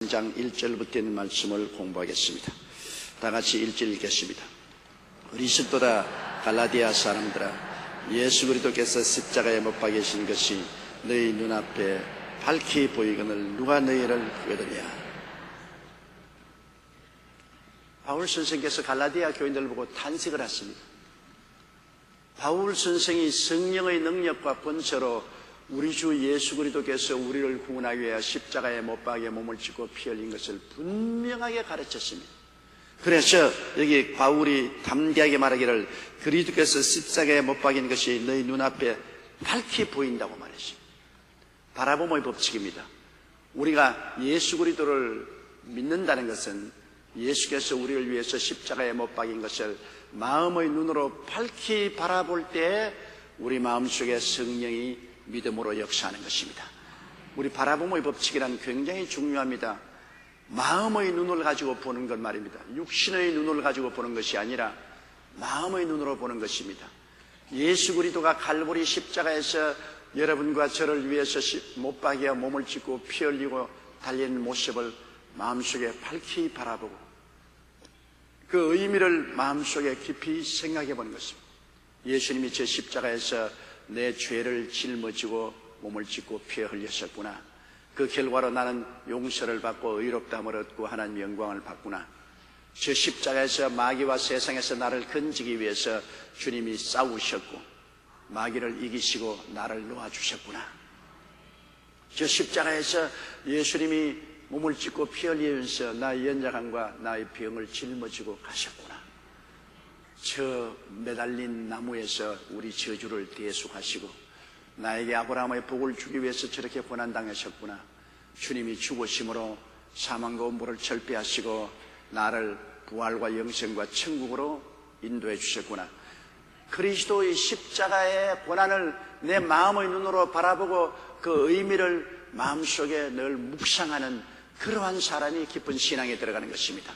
3장 1절부터 있는 말씀을 공부하겠습니다. 다 같이 1절 읽겠습니다. 어리석도다 갈라디아 사람들아, 예수 그리스도께서 십자가에 못 박이신 것이 너희 눈앞에 밝히 보이거늘 누가 너희를 구하더냐. 바울 선생께서 갈라디아 교인들을 보고 탄식을 했습니다. 바울 선생이 성령의 능력과 권세로 우리 주 예수 그리스도께서 우리를 구원하기 위해 십자가에 못 박여 몸을 찢고 피 흘린 것을 분명하게 가르쳤습니다. 그래서 여기 바울이 담대하게 말하기를 그리스도께서 십자가에 못 박인 것이 너희 눈앞에 밝히 보인다고 말했습니다. 바라봄의 법칙입니다. 우리가 예수 그리스도를 믿는다는 것은 예수께서 우리를 위해서 십자가에 못 박인 것을 마음의 눈으로 밝히 바라볼 때 우리 마음속에 성령이 믿음으로 역사하는 것입니다. 우리 바라봄의 법칙이란 굉장히 중요합니다. 마음의 눈을 가지고 보는 것 말입니다. 육신의 눈을 가지고 보는 것이 아니라 마음의 눈으로 보는 것입니다. 예수 그리스도가 갈보리 십자가에서 여러분과 저를 위해서 못 박여 몸을 찢고 피 흘리고 달리는 모습을 마음속에 밝히 바라보고 그 의미를 마음속에 깊이 생각해 보는 것입니다. 예수님이 제 십자가에서 내 죄를 짊어지고 몸을 찢고 피 흘렸었구나. 그 결과로 나는 용서를 받고 의롭다함을 얻고 하나님의 영광을 받구나. 저 십자가에서 마귀와 세상에서 나를 건지기 위해서 주님이 싸우셨고 마귀를 이기시고 나를 놓아주셨구나. 저 십자가에서 예수님이 몸을 찢고 피 흘리면서 나의 연약함과 나의 병을 짊어지고 가셨구나. 저 매달린 나무에서 우리 저주를 대속하시고 나에게 아브라함의 복을 주기 위해서 저렇게 고난당하셨구나. 주님이 죽으심으로 사망과 음부를 절대하시고 나를 부활과 영생과 천국으로 인도해 주셨구나. 그리스도의 십자가의 고난을 내 마음의 눈으로 바라보고 그 의미를 마음속에 늘 묵상하는 그러한 사람이 깊은 신앙에 들어가는 것입니다.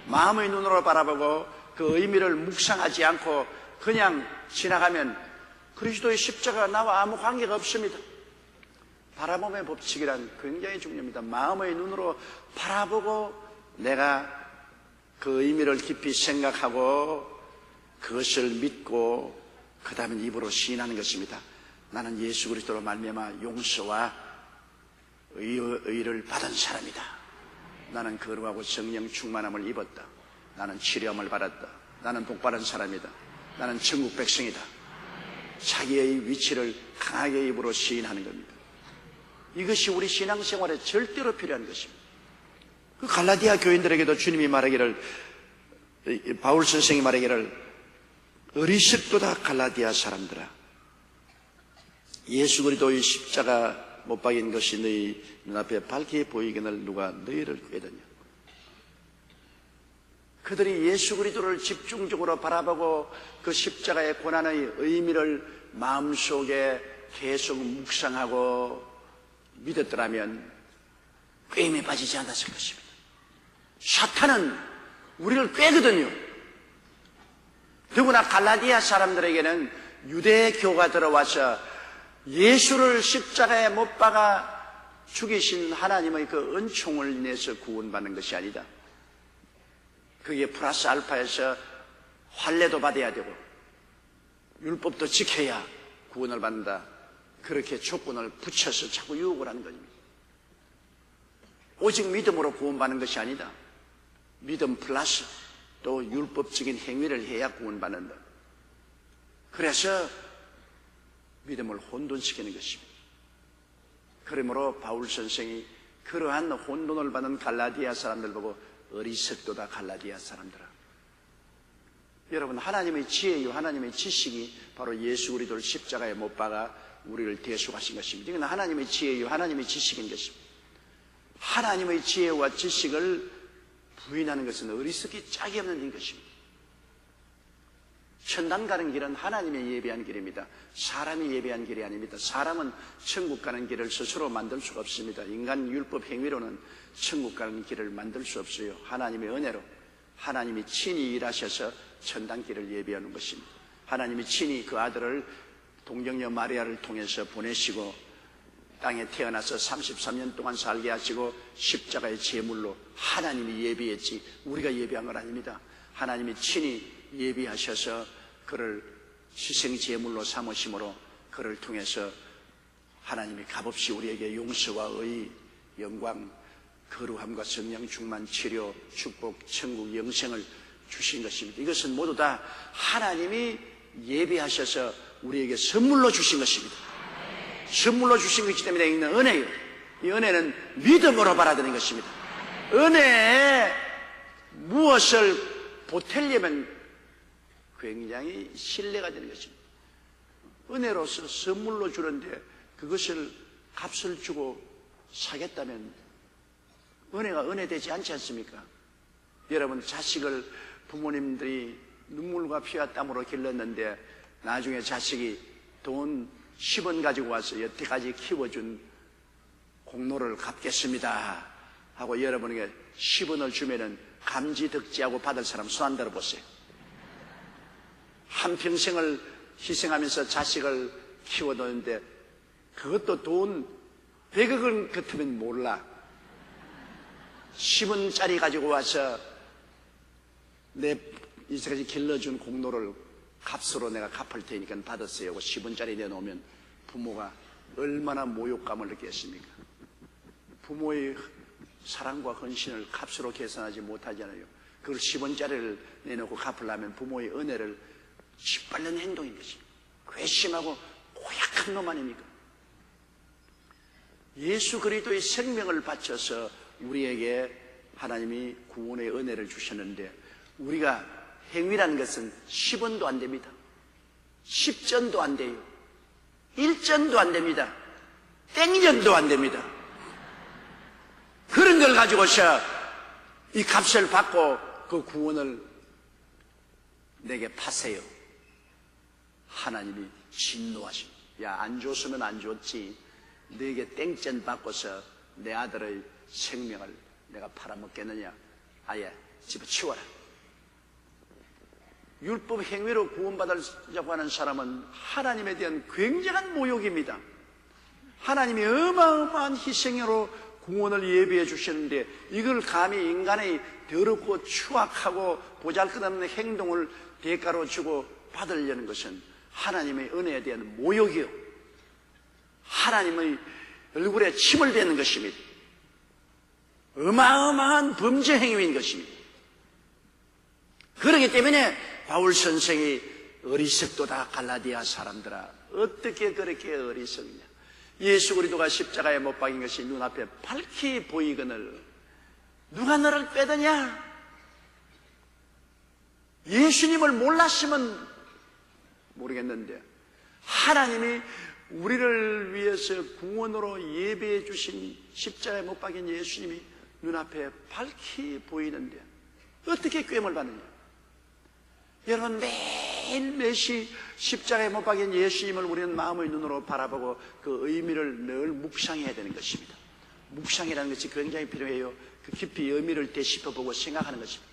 마음의 눈으로 바라보고 그 의미를 묵상하지 않고 그냥 지나가면 그리스도의 십자가가 나와 아무 관계가 없습니다. 바라봄의 법칙이란 굉장히 중요합니다. 마음의 눈으로 바라보고 내가 그 의미를 깊이 생각하고 그것을 믿고 그 다음에 입으로 시인하는 것입니다. 나는 예수 그리스도로 말미암아 용서와 의를 받은 사람이다. 나는 거룩하고 성령 충만함을 입었다. 나는 치료함을 받았다. 나는 복받은 사람이다. 나는 천국 백성이다. 자기의 위치를 강하게 입으로 시인하는 겁니다. 이것이 우리 신앙생활에 절대로 필요한 것입니다. 그 갈라디아 교인들에게도 주님이 말하기를, 바울 선생이 말하기를 어리석도다 갈라디아 사람들아, 예수 그리스도의 십자가 못 박인 것이 너희 눈앞에 밝게 보이거늘 누가 너희를 구하더냐. 그들이 예수 그리스도를 집중적으로 바라보고 그 십자가의 고난의 의미를 마음속에 계속 묵상하고 믿었더라면 꾀임에 빠지지 않았을 것입니다. 사탄은 우리를 꾀거든요. 더구나 갈라디아 사람들에게는 유대교가 들어와서 예수를 십자가에 못 박아 죽이신 하나님의 그 은총을 인해서 구원받는 것이 아니다. 그게 플러스 알파에서 환례도 받아야 되고 율법도 지켜야 구원을 받는다. 그렇게 조건을 붙여서 자꾸 유혹을 하는 겁니다. 오직 믿음으로 구원받는 것이 아니다. 믿음 플러스 또 율법적인 행위를 해야 구원받는다. 그래서 믿음을 혼돈시키는 것입니다. 그러므로 바울 선생이 그러한 혼돈을 받은 갈라디아 사람들 보고 어리석도다 갈라디아 사람들아. 여러분, 하나님의 지혜요 하나님의 지식이 바로 예수 그리스도를 십자가에 못 박아 우리를 대속하신 것입니다. 이건 하나님의 지혜요 하나님의 지식인 것입니다. 하나님의 지혜와 지식을 부인하는 것은 어리석기 짝이 없는 것입니다. 천당 가는 길은 하나님의 예배한 길입니다. 사람이 예배한 길이 아닙니다. 사람은 천국 가는 길을 스스로 만들 수가 없습니다. 인간 율법 행위로는 천국 가는 길을 만들 수 없어요. 하나님의 은혜로 하나님이 친히 일하셔서 천당 길을 예배하는 것입니다. 하나님이 친히 그 아들을 동정녀 마리아를 통해서 보내시고 땅에 태어나서 33년 동안 살게 하시고 십자가의 제물로 하나님이 예비했지 우리가 예비한 건 아닙니다. 하나님이 친히 예비하셔서 그를 희생 제물로 삼으심으로 그를 통해서 하나님이 값없이 우리에게 용서와 의, 영광, 거룩함과 성령 충만, 치료, 축복, 천국, 영생을 주신 것입니다. 이것은 모두 다 하나님이 예비하셔서 우리에게 선물로 주신 것입니다. 선물로 주신 것이기 때문에 있는 은혜예요. 이 은혜는 믿음으로 받아들인 것입니다. 은혜에 무엇을 보태려면 굉장히 신뢰가 되는 것입니다. 은혜로서 선물로 주는데 그것을 값을 주고 사겠다면 은혜가 은혜되지 않지 않습니까? 여러분, 자식을 부모님들이 눈물과 피와 땀으로 길렀는데 나중에 자식이 돈 10원 가지고 와서 여태까지 키워준 공로를 갚겠습니다 하고 여러분에게 10원을 주면은 감지덕지하고 받을 사람 손 안 들어보세요. 한평생을 희생하면서 자식을 키워놓는데 그것도 돈 100억은 같으면 몰라. 10원짜리 가지고 와서 내 이제까지 길러준 공로를 값으로 내가 갚을 테니까 받았어요 하고 10원짜리 내놓으면 부모가 얼마나 모욕감을 느꼈습니까? 부모의 사랑과 헌신을 값으로 계산하지 못하잖아요. 그걸 10원짜리를 내놓고 갚으려면 부모의 은혜를 짓밟는 행동인 것입니다. 괘씸하고 고약한 놈 아닙니까? 예수 그리스도의 생명을 바쳐서 우리에게 하나님이 구원의 은혜를 주셨는데 우리가 행위라는 것은 10원도 안 됩니다. 10전도 안 돼요. 1전도 안 됩니다. 땡전도 안 됩니다. 그런 걸 가지고서 이 값을 받고 그 구원을 내게 파세요. 하나님이 진노하십니다. 야, 안 줬으면 안 줬지. 너에게 땡전 받고서 내 아들의 생명을 내가 팔아먹겠느냐. 아예 집어치워라. 율법 행위로 구원받으려고 하는 사람은 하나님에 대한 굉장한 모욕입니다. 하나님이 어마어마한 희생으로 구원을 예비해 주셨는데 이걸 감히 인간의 더럽고 추악하고 보잘것없는 행동을 대가로 주고 받으려는 것은 하나님의 은혜에 대한 모욕이요, 하나님의 얼굴에 침을 뱉는 것입니다. 어마어마한 범죄 행위인 것입니다. 그렇기 때문에 바울 선생이 어리석도다 갈라디아 사람들아, 어떻게 그렇게 어리석냐. 예수 그리스도가 십자가에 못 박인 것이 눈앞에 밝히 보이거늘 누가 너를 빼드냐. 예수님을 몰랐으면 모르겠는데 하나님이 우리를 위해서 구원으로 예배해 주신 십자가에 못 박인 예수님이 눈앞에 밝히 보이는데 어떻게 꿰을 받느냐. 여러분, 매일 매시 십자가에 못 박인 예수님을 우리는 마음의 눈으로 바라보고 그 의미를 늘 묵상해야 되는 것입니다. 묵상이라는 것이 굉장히 필요해요. 그 깊이 의미를 되짚어보고 생각하는 것입니다.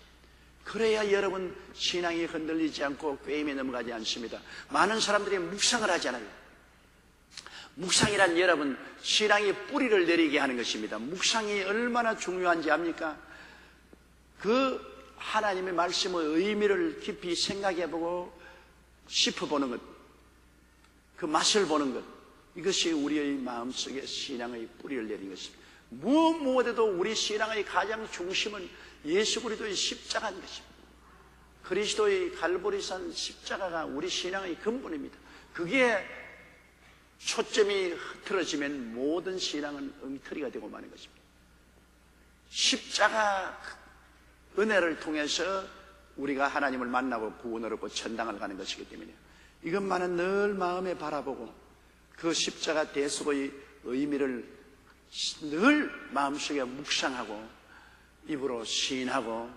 그래야 여러분 신앙이 흔들리지 않고 꿰임에 넘어가지 않습니다. 많은 사람들이 묵상을 하지 않아요. 묵상이란 여러분 신앙의 뿌리를 내리게 하는 것입니다. 묵상이 얼마나 중요한지 압니까? 그 하나님의 말씀의 의미를 깊이 생각해보고 짚어보는 것, 그 맛을 보는 것, 이것이 우리의 마음속에 신앙의 뿌리를 내린 것입니다. 무엇보다도 우리 신앙의 가장 중심은 예수 그리스도의 십자가인 것입니다. 그리스도의 갈보리산 십자가가 우리 신앙의 근본입니다. 그게 초점이 흐트러지면 모든 신앙은 엉터리가 되고 마는 것입니다. 십자가 은혜를 통해서 우리가 하나님을 만나고 구원을 얻고 천당을 가는 것이기 때문에 이것만은 늘 마음에 바라보고 그 십자가 대속의 의미를 늘 마음속에 묵상하고 입으로 시인하고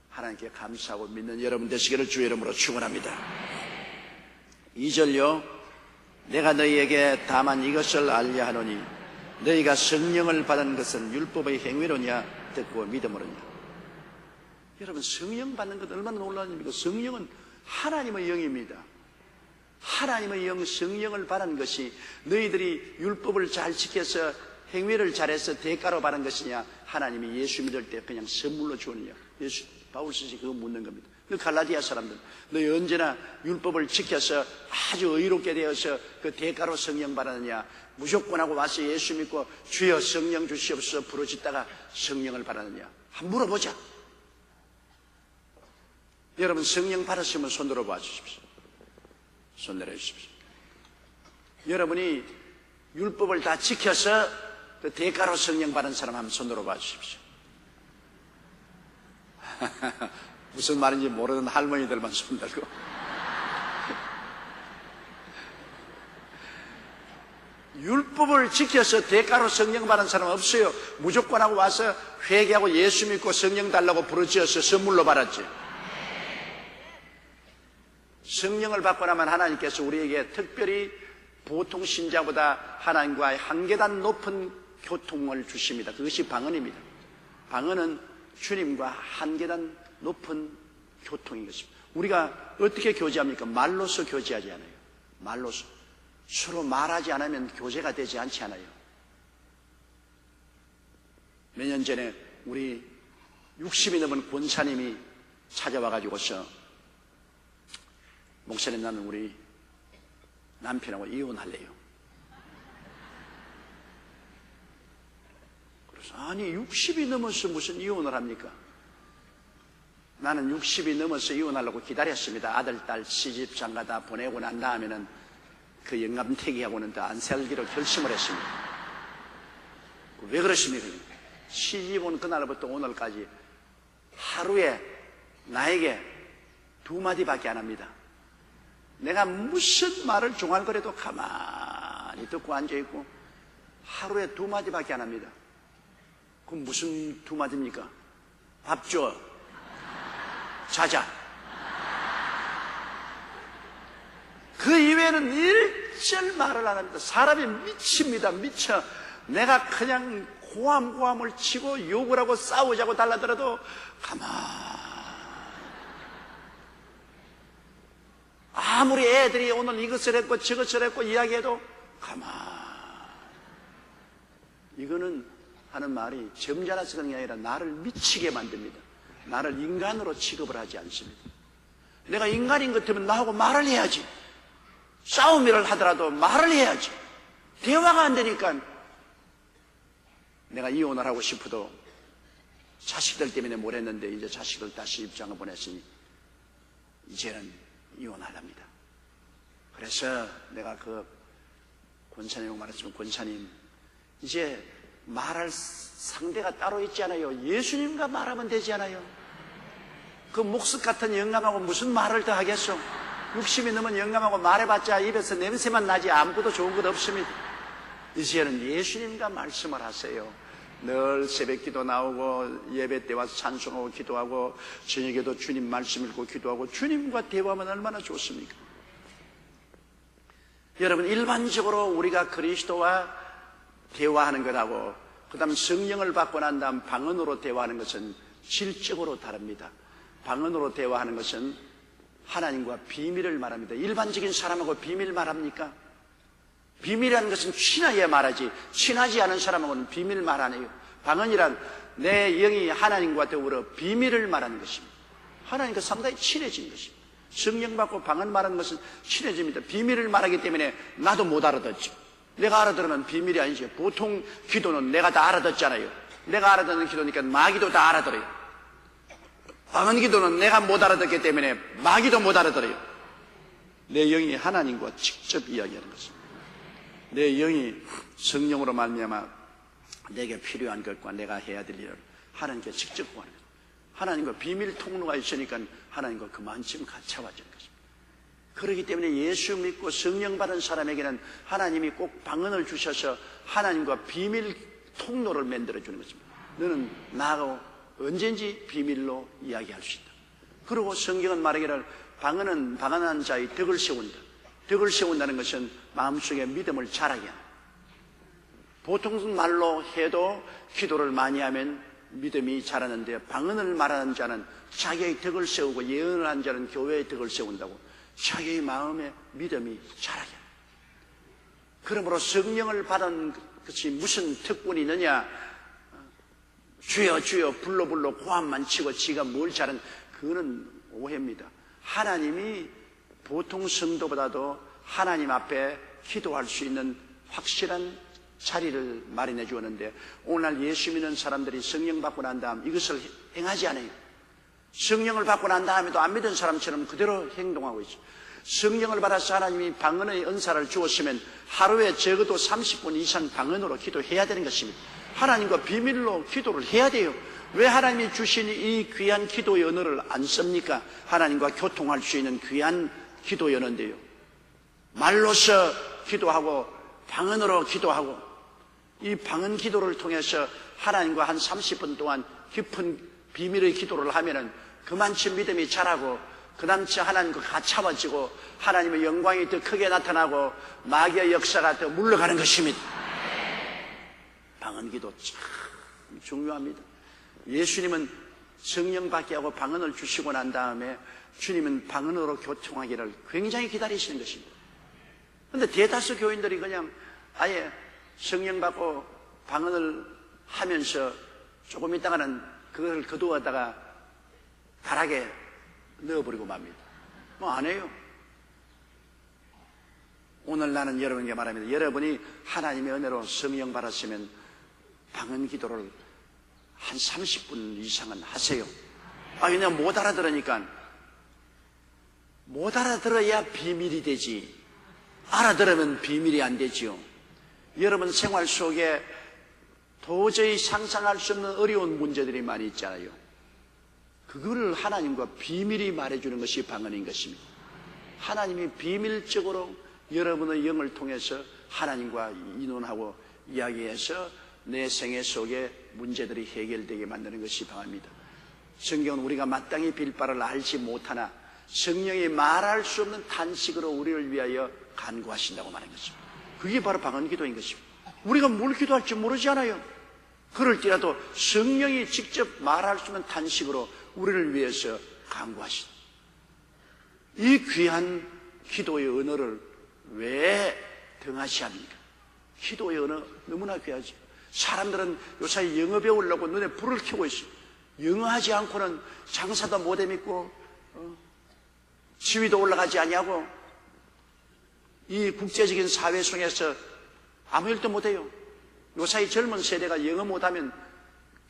하나님께 감사하고 믿는 여러분 되시기를 주의 이름으로 축원합니다. 2절요. 내가 너희에게 다만 이것을 알려 하노니 너희가 성령을 받은 것은 율법의 행위로냐 듣고 믿음으로냐. 여러분, 성령 받는 것 얼마나 놀라운 일입니까? 성령은 하나님의 영입니다. 하나님의 영 성령을 바라는 것이 너희들이 율법을 잘 지켜서 행위를 잘해서 대가로 바라는 것이냐, 하나님이 예수 믿을 때 그냥 선물로 주느냐. 바울 스승이 그거 묻는 겁니다. 그 갈라디아 사람들, 너희 언제나 율법을 지켜서 아주 의롭게 되어서 그 대가로 성령 바라느냐, 무조건 하고 와서 예수 믿고 주여 성령 주시옵소서 부르짖다가 성령을 바라느냐. 한번 물어보자. 여러분 성령 받으시면 손 들어봐 주십시오. 손 내려주십시오. 여러분이 율법을 다 지켜서 그 대가로 성령 받은 사람 한번 손 들어봐 주십시오. 무슨 말인지 모르는 할머니들만 손 들고. 율법을 지켜서 대가로 성령 받은 사람 없어요. 무조건 하고 와서 회개하고 예수 믿고 성령 달라고 부르짖어서 선물로 받았지. 성령을 받고 나면 하나님께서 우리에게 특별히 보통 신자보다 하나님과의 한 계단 높은 교통을 주십니다. 그것이 방언입니다. 방언은 주님과 한 계단 높은 교통인 것입니다. 우리가 어떻게 교제합니까? 말로서 교제하지 않아요. 말로서. 서로 말하지 않으면 교제가 되지 않지 않아요. 몇 년 전에 우리 60이 넘은 권사님이 찾아와가지고서 목사님, 나는 우리 남편하고 이혼할래요. 그래서 아니 60이 넘어서 무슨 이혼을 합니까? 나는 60이 넘어서 이혼하려고 기다렸습니다. 아들, 딸 시집 장가 다 보내고 난 다음에는 그 영감태기하고는 더 안 살기로 결심을 했습니다. 왜 그러십니까? 시집 온 그날부터 오늘까지 하루에 나에게 2마디밖에 안 합니다. 내가 무슨 말을 중얼거려도 가만히 듣고 앉아있고 하루에 2마디밖에 안 합니다. 그럼 무슨 2마디입니까? 밥 줘, 자자. 그 이외에는 일절 말을 안 합니다. 사람이 미칩니다. 미쳐. 내가 그냥 고함고함을 치고 욕을 하고 싸우자고 달라들어도 아무리 애들이 오늘 이것을 했고 저것을 했고 이야기해도 이거는 하는 말이 점잖아서 그런 게 아니라 나를 미치게 만듭니다. 나를 인간으로 취급을 하지 않습니다. 내가 인간인 것 같으면 나하고 말을 해야지. 싸움을 하더라도 말을 해야지. 대화가 안 되니까 내가 이혼을 하고 싶어도 자식들 때문에 뭘 했는데 이제 자식들 다시 입장을 보냈으니 이제는 이혼하랍니다. 그래서 내가 그 권사님하고 말했지만, 권사님, 이제 말할 상대가 따로 있지 않아요. 예수님과 말하면 되지 않아요? 그 목석 같은 영감하고 무슨 말을 더 하겠소? 60이 넘은 영감하고 말해봤자 입에서 냄새만 나지 아무것도 좋은 것 없습니다. 이제는 예수님과 말씀을 하세요. 늘 새벽기도 나오고 예배 때 와서 찬송하고 기도하고 저녁에도 주님 말씀 읽고 기도하고 주님과 대화하면 얼마나 좋습니까? 여러분, 일반적으로 우리가 그리스도와 대화하는 것하고 그 다음 성령을 받고 난 다음 방언으로 대화하는 것은 질적으로 다릅니다. 방언으로 대화하는 것은 하나님과 비밀을 말합니다. 일반적인 사람하고 비밀 말합니까? 비밀이라는 것은 친해야 말하지, 친하지 않은 사람하고는 비밀 말 안 해요. 방언이란 내 영이 하나님과 더불어 비밀을 말하는 것입니다. 하나님과 상당히 친해진 것입니다. 성령 받고 방언 말하는 것은 친해집니다. 비밀을 말하기 때문에 나도 못 알아듣죠. 내가 알아들으면 비밀이 아니죠. 보통 기도는 내가 다 알아듣잖아요. 내가 알아듣는 기도니까 마귀도 다 알아들어요. 방언 기도는 내가 못 알아듣기 때문에 마귀도 못 알아들어요. 내 영이 하나님과 직접 이야기하는 것입니다. 내 영이 성령으로 말미암아 내게 필요한 것과 내가 해야 될 일을 하나님께 직접 구하는 것입니다. 하나님과 비밀 통로가 있으니까 하나님과 그만큼 가까워지는 것입니다. 그렇기 때문에 예수 믿고 성령 받은 사람에게는 하나님이 꼭 방언을 주셔서 하나님과 비밀 통로를 만들어주는 것입니다. 너는 나하고 언제든지 비밀로 이야기할 수 있다. 그리고 성경은 말하기를 방언은 방언한 자의 덕을 세운다. 덕을 세운다는 것은 마음속에 믿음을 자라게 한다. 보통 말로 해도 기도를 많이 하면 믿음이 자라는데 방언을 말하는 자는 자기의 덕을 세우고 예언을 한 자는 교회의 덕을 세운다고. 자기의 마음의 믿음이 자라게. 그러므로 성령을 받은 것이 무슨 특권이 있느냐? 주여 주여 불러 고함만 치고 지가 뭘 잘한, 그거는 오해입니다. 하나님이 보통 성도보다도 하나님 앞에 기도할 수 있는 확실한 자리를 마련해 주었는데, 오늘날 예수 믿는 사람들이 성령 받고 난 다음 이것을 행하지 않아요. 성령을 받고 난 다음에도 안 믿은 사람처럼 그대로 행동하고 있죠. 성령을 받아서 하나님이 방언의 은사를 주었으면 하루에 적어도 30분 이상 방언으로 기도해야 되는 것입니다. 하나님과 비밀로 기도를 해야 돼요. 왜 하나님이 주신 이 귀한 기도의 언어를 안 씁니까? 하나님과 교통할 수 있는 귀한 기도의 언어인데요. 말로서 기도하고 방언으로 기도하고, 이 방언 기도를 통해서 하나님과 한 30분 동안 깊은 비밀의 기도를 하면은 그만치 믿음이 자라고, 그다음치 하나님과 가차워지고 하나님의 영광이 더 크게 나타나고 마귀의 역사가 더 물러가는 것입니다. 방언 기도 참 중요합니다. 예수님은 성령 받게 하고 방언을 주시고 난 다음에 주님은 방언으로 교통하기를 굉장히 기다리시는 것입니다. 그런데 대다수 교인들이 그냥 아예 성령 받고 방언을 하면서 조금 있다가는 그걸 거두어다가 가락에 넣어버리고 맙니다. 뭐 안 해요. 오늘 나는 여러분에게 말합니다. 여러분이 하나님의 은혜로 성령 받았으면 방언 기도를 한 30분 이상은 하세요. 그냥 못 알아들으니까. 못 알아들어야 비밀이 되지, 알아들으면 비밀이 안 되지요. 여러분 생활 속에 도저히 상상할 수 없는 어려운 문제들이 많이 있잖아요. 그거를 하나님과 비밀이 말해주는 것이 방언인 것입니다. 하나님이 비밀적으로 여러분의 영을 통해서 하나님과 의논하고 이야기해서 내 생애 속에 문제들이 해결되게 만드는 것이 방언입니다. 성경은 우리가 마땅히 빌 바를 알지 못하나 성령이 말할 수 없는 탄식으로 우리를 위하여 간구하신다고 말하는 것입니다. 그게 바로 방언 기도인 것입니다. 우리가 뭘 기도할지 모르지 않아요. 그럴지라도 성령이 직접 말할 수 없는 탄식으로 우리를 위해서 간구하신다. 이 귀한 기도의 언어를 왜 등하시합니까? 기도의 언어 너무나 귀하죠. 사람들은 요새 영어 배우려고 눈에 불을 켜고 있어요. 영어 하지 않고는 장사도 못해 믿고 지위도 올라가지 아니하고 이 국제적인 사회 속에서 아무 일도 못해요. 요새 젊은 세대가 영어 못하면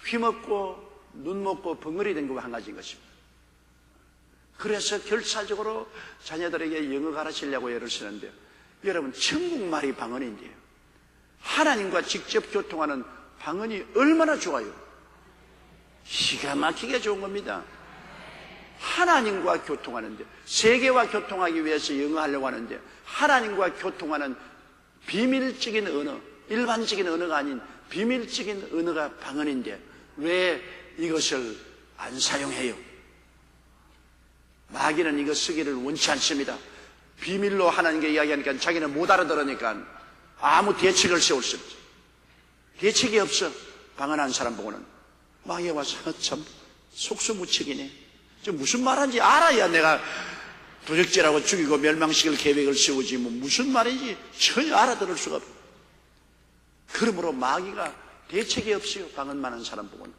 휘먹고 눈 먹고 벙어리 된 거가 한 가지인 것입니다. 그래서 결사적으로 자녀들에게 영어 가르치려고 애를 쓰는데, 여러분 천국말이 방언인데요, 하나님과 직접 교통하는 방언이 얼마나 좋아요. 기가 막히게 좋은 겁니다. 하나님과 교통하는데, 세계와 교통하기 위해서 영어 하려고 하는데 하나님과 교통하는 비밀적인 언어, 일반적인 언어가 아닌 비밀적인 언어가 방언인데 왜 이것을 안 사용해요? 마귀는 이거 쓰기를 원치 않습니다. 비밀로 하나님께 이야기하니까 자기는 못 알아들으니까 아무 대책을 세울 수 없죠. 대책이 없어. 방언한 사람 보고는 마귀가 와서 참 속수무책이네. 저 무슨 말인지 알아야 내가 도적질하고 죽이고 멸망시킬 계획을 세우지 뭐 무슨 말인지 전혀 알아들을 수가 없어요. 그러므로 마귀가 대책이 없어요. 방언만 하는 사람 보고는.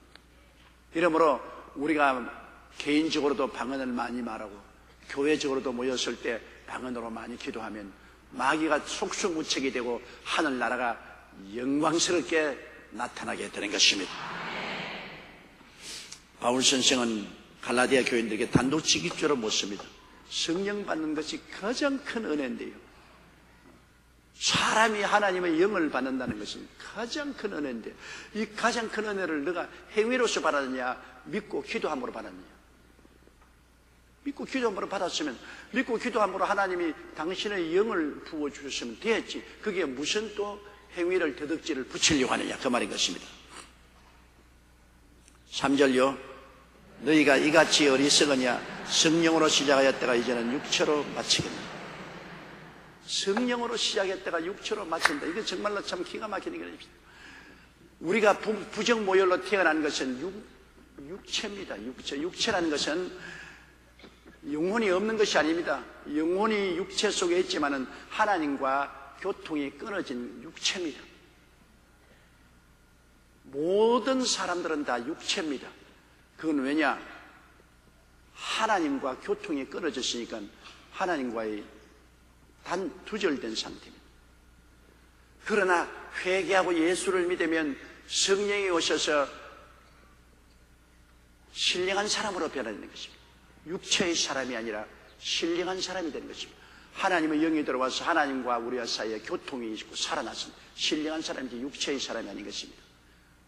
이러므로 우리가 개인적으로도 방언을 많이 말하고 교회적으로도 모였을 때 방언으로 많이 기도하면 마귀가 속수무책이 되고 하늘나라가 영광스럽게 나타나게 되는 것입니다. 바울 선생은 갈라디아 교인들에게 단도직입적으로 묻습니다. 성령 받는 것이 가장 큰 은혜인데요, 사람이 하나님의 영을 받는다는 것은 가장 큰 은혜인데 이 가장 큰 은혜를 너가 행위로서 받았느냐 믿고 기도함으로 받았느냐? 믿고 기도함으로 받았으면, 믿고 기도함으로 하나님이 당신의 영을 부어주셨으면 됐지, 그게 무슨 또 행위를 더덕지를 붙이려고 하느냐, 그 말인 것입니다. 3절요. 너희가 이같이 어리석으냐? 성령으로 시작하였다가 이제는 육체로 마치겠다. 성령으로 시작했다가 육체로 마친다. 이거 정말로 참 기가 막히는 것입니다. 우리가 부정모혈로 태어난 것은 육체입니다. 육체라는 것은 영혼이 없는 것이 아닙니다. 영혼이 육체 속에 있지만은 하나님과 교통이 끊어진 육체입니다. 모든 사람들은 다 육체입니다. 그건 왜냐? 하나님과 교통이 끊어졌으니까 하나님과의 단 두절된 상태입니다. 그러나 회개하고 예수를 믿으면 성령이 오셔서 신령한 사람으로 변화되는 것입니다. 육체의 사람이 아니라 신령한 사람이 되는 것입니다. 하나님의 영이 들어와서 하나님과 우리와 사이에 교통이 있고 살아났습니다. 신령한 사람이지 육체의 사람이 아닌 것입니다.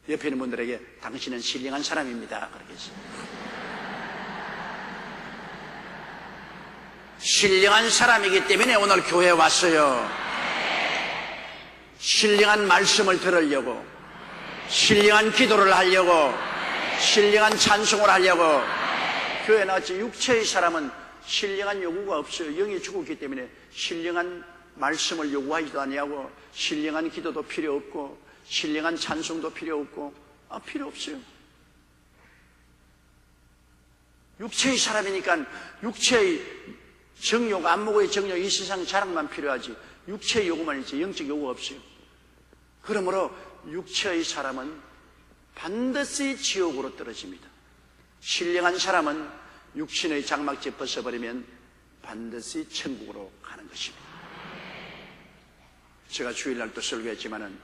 옆에 있는 분들에게 당신은 신령한 사람입니다. 그렇게 했습니다. 신령한 사람이기 때문에 오늘 교회에 왔어요. 신령한 말씀을 들으려고, 신령한 기도를 하려고, 신령한 찬송을 하려고 교회에 나왔지. 육체의 사람은 신령한 요구가 없어요. 영이 죽었기 때문에 신령한 말씀을 요구하지도 아니하고 신령한 기도도 필요 없고 신령한 찬송도 필요 없고 필요 없어요. 육체의 사람이니까 육체의 정욕, 안목의 정욕, 이 세상 자랑만 필요하지 육체의 요구만 있지 영적 요구가 없어요. 그러므로 육체의 사람은 반드시 지옥으로 떨어집니다. 신령한 사람은 육신의 장막지 벗어버리면 반드시 천국으로 가는 것입니다. 제가 주일날도 설교했지만은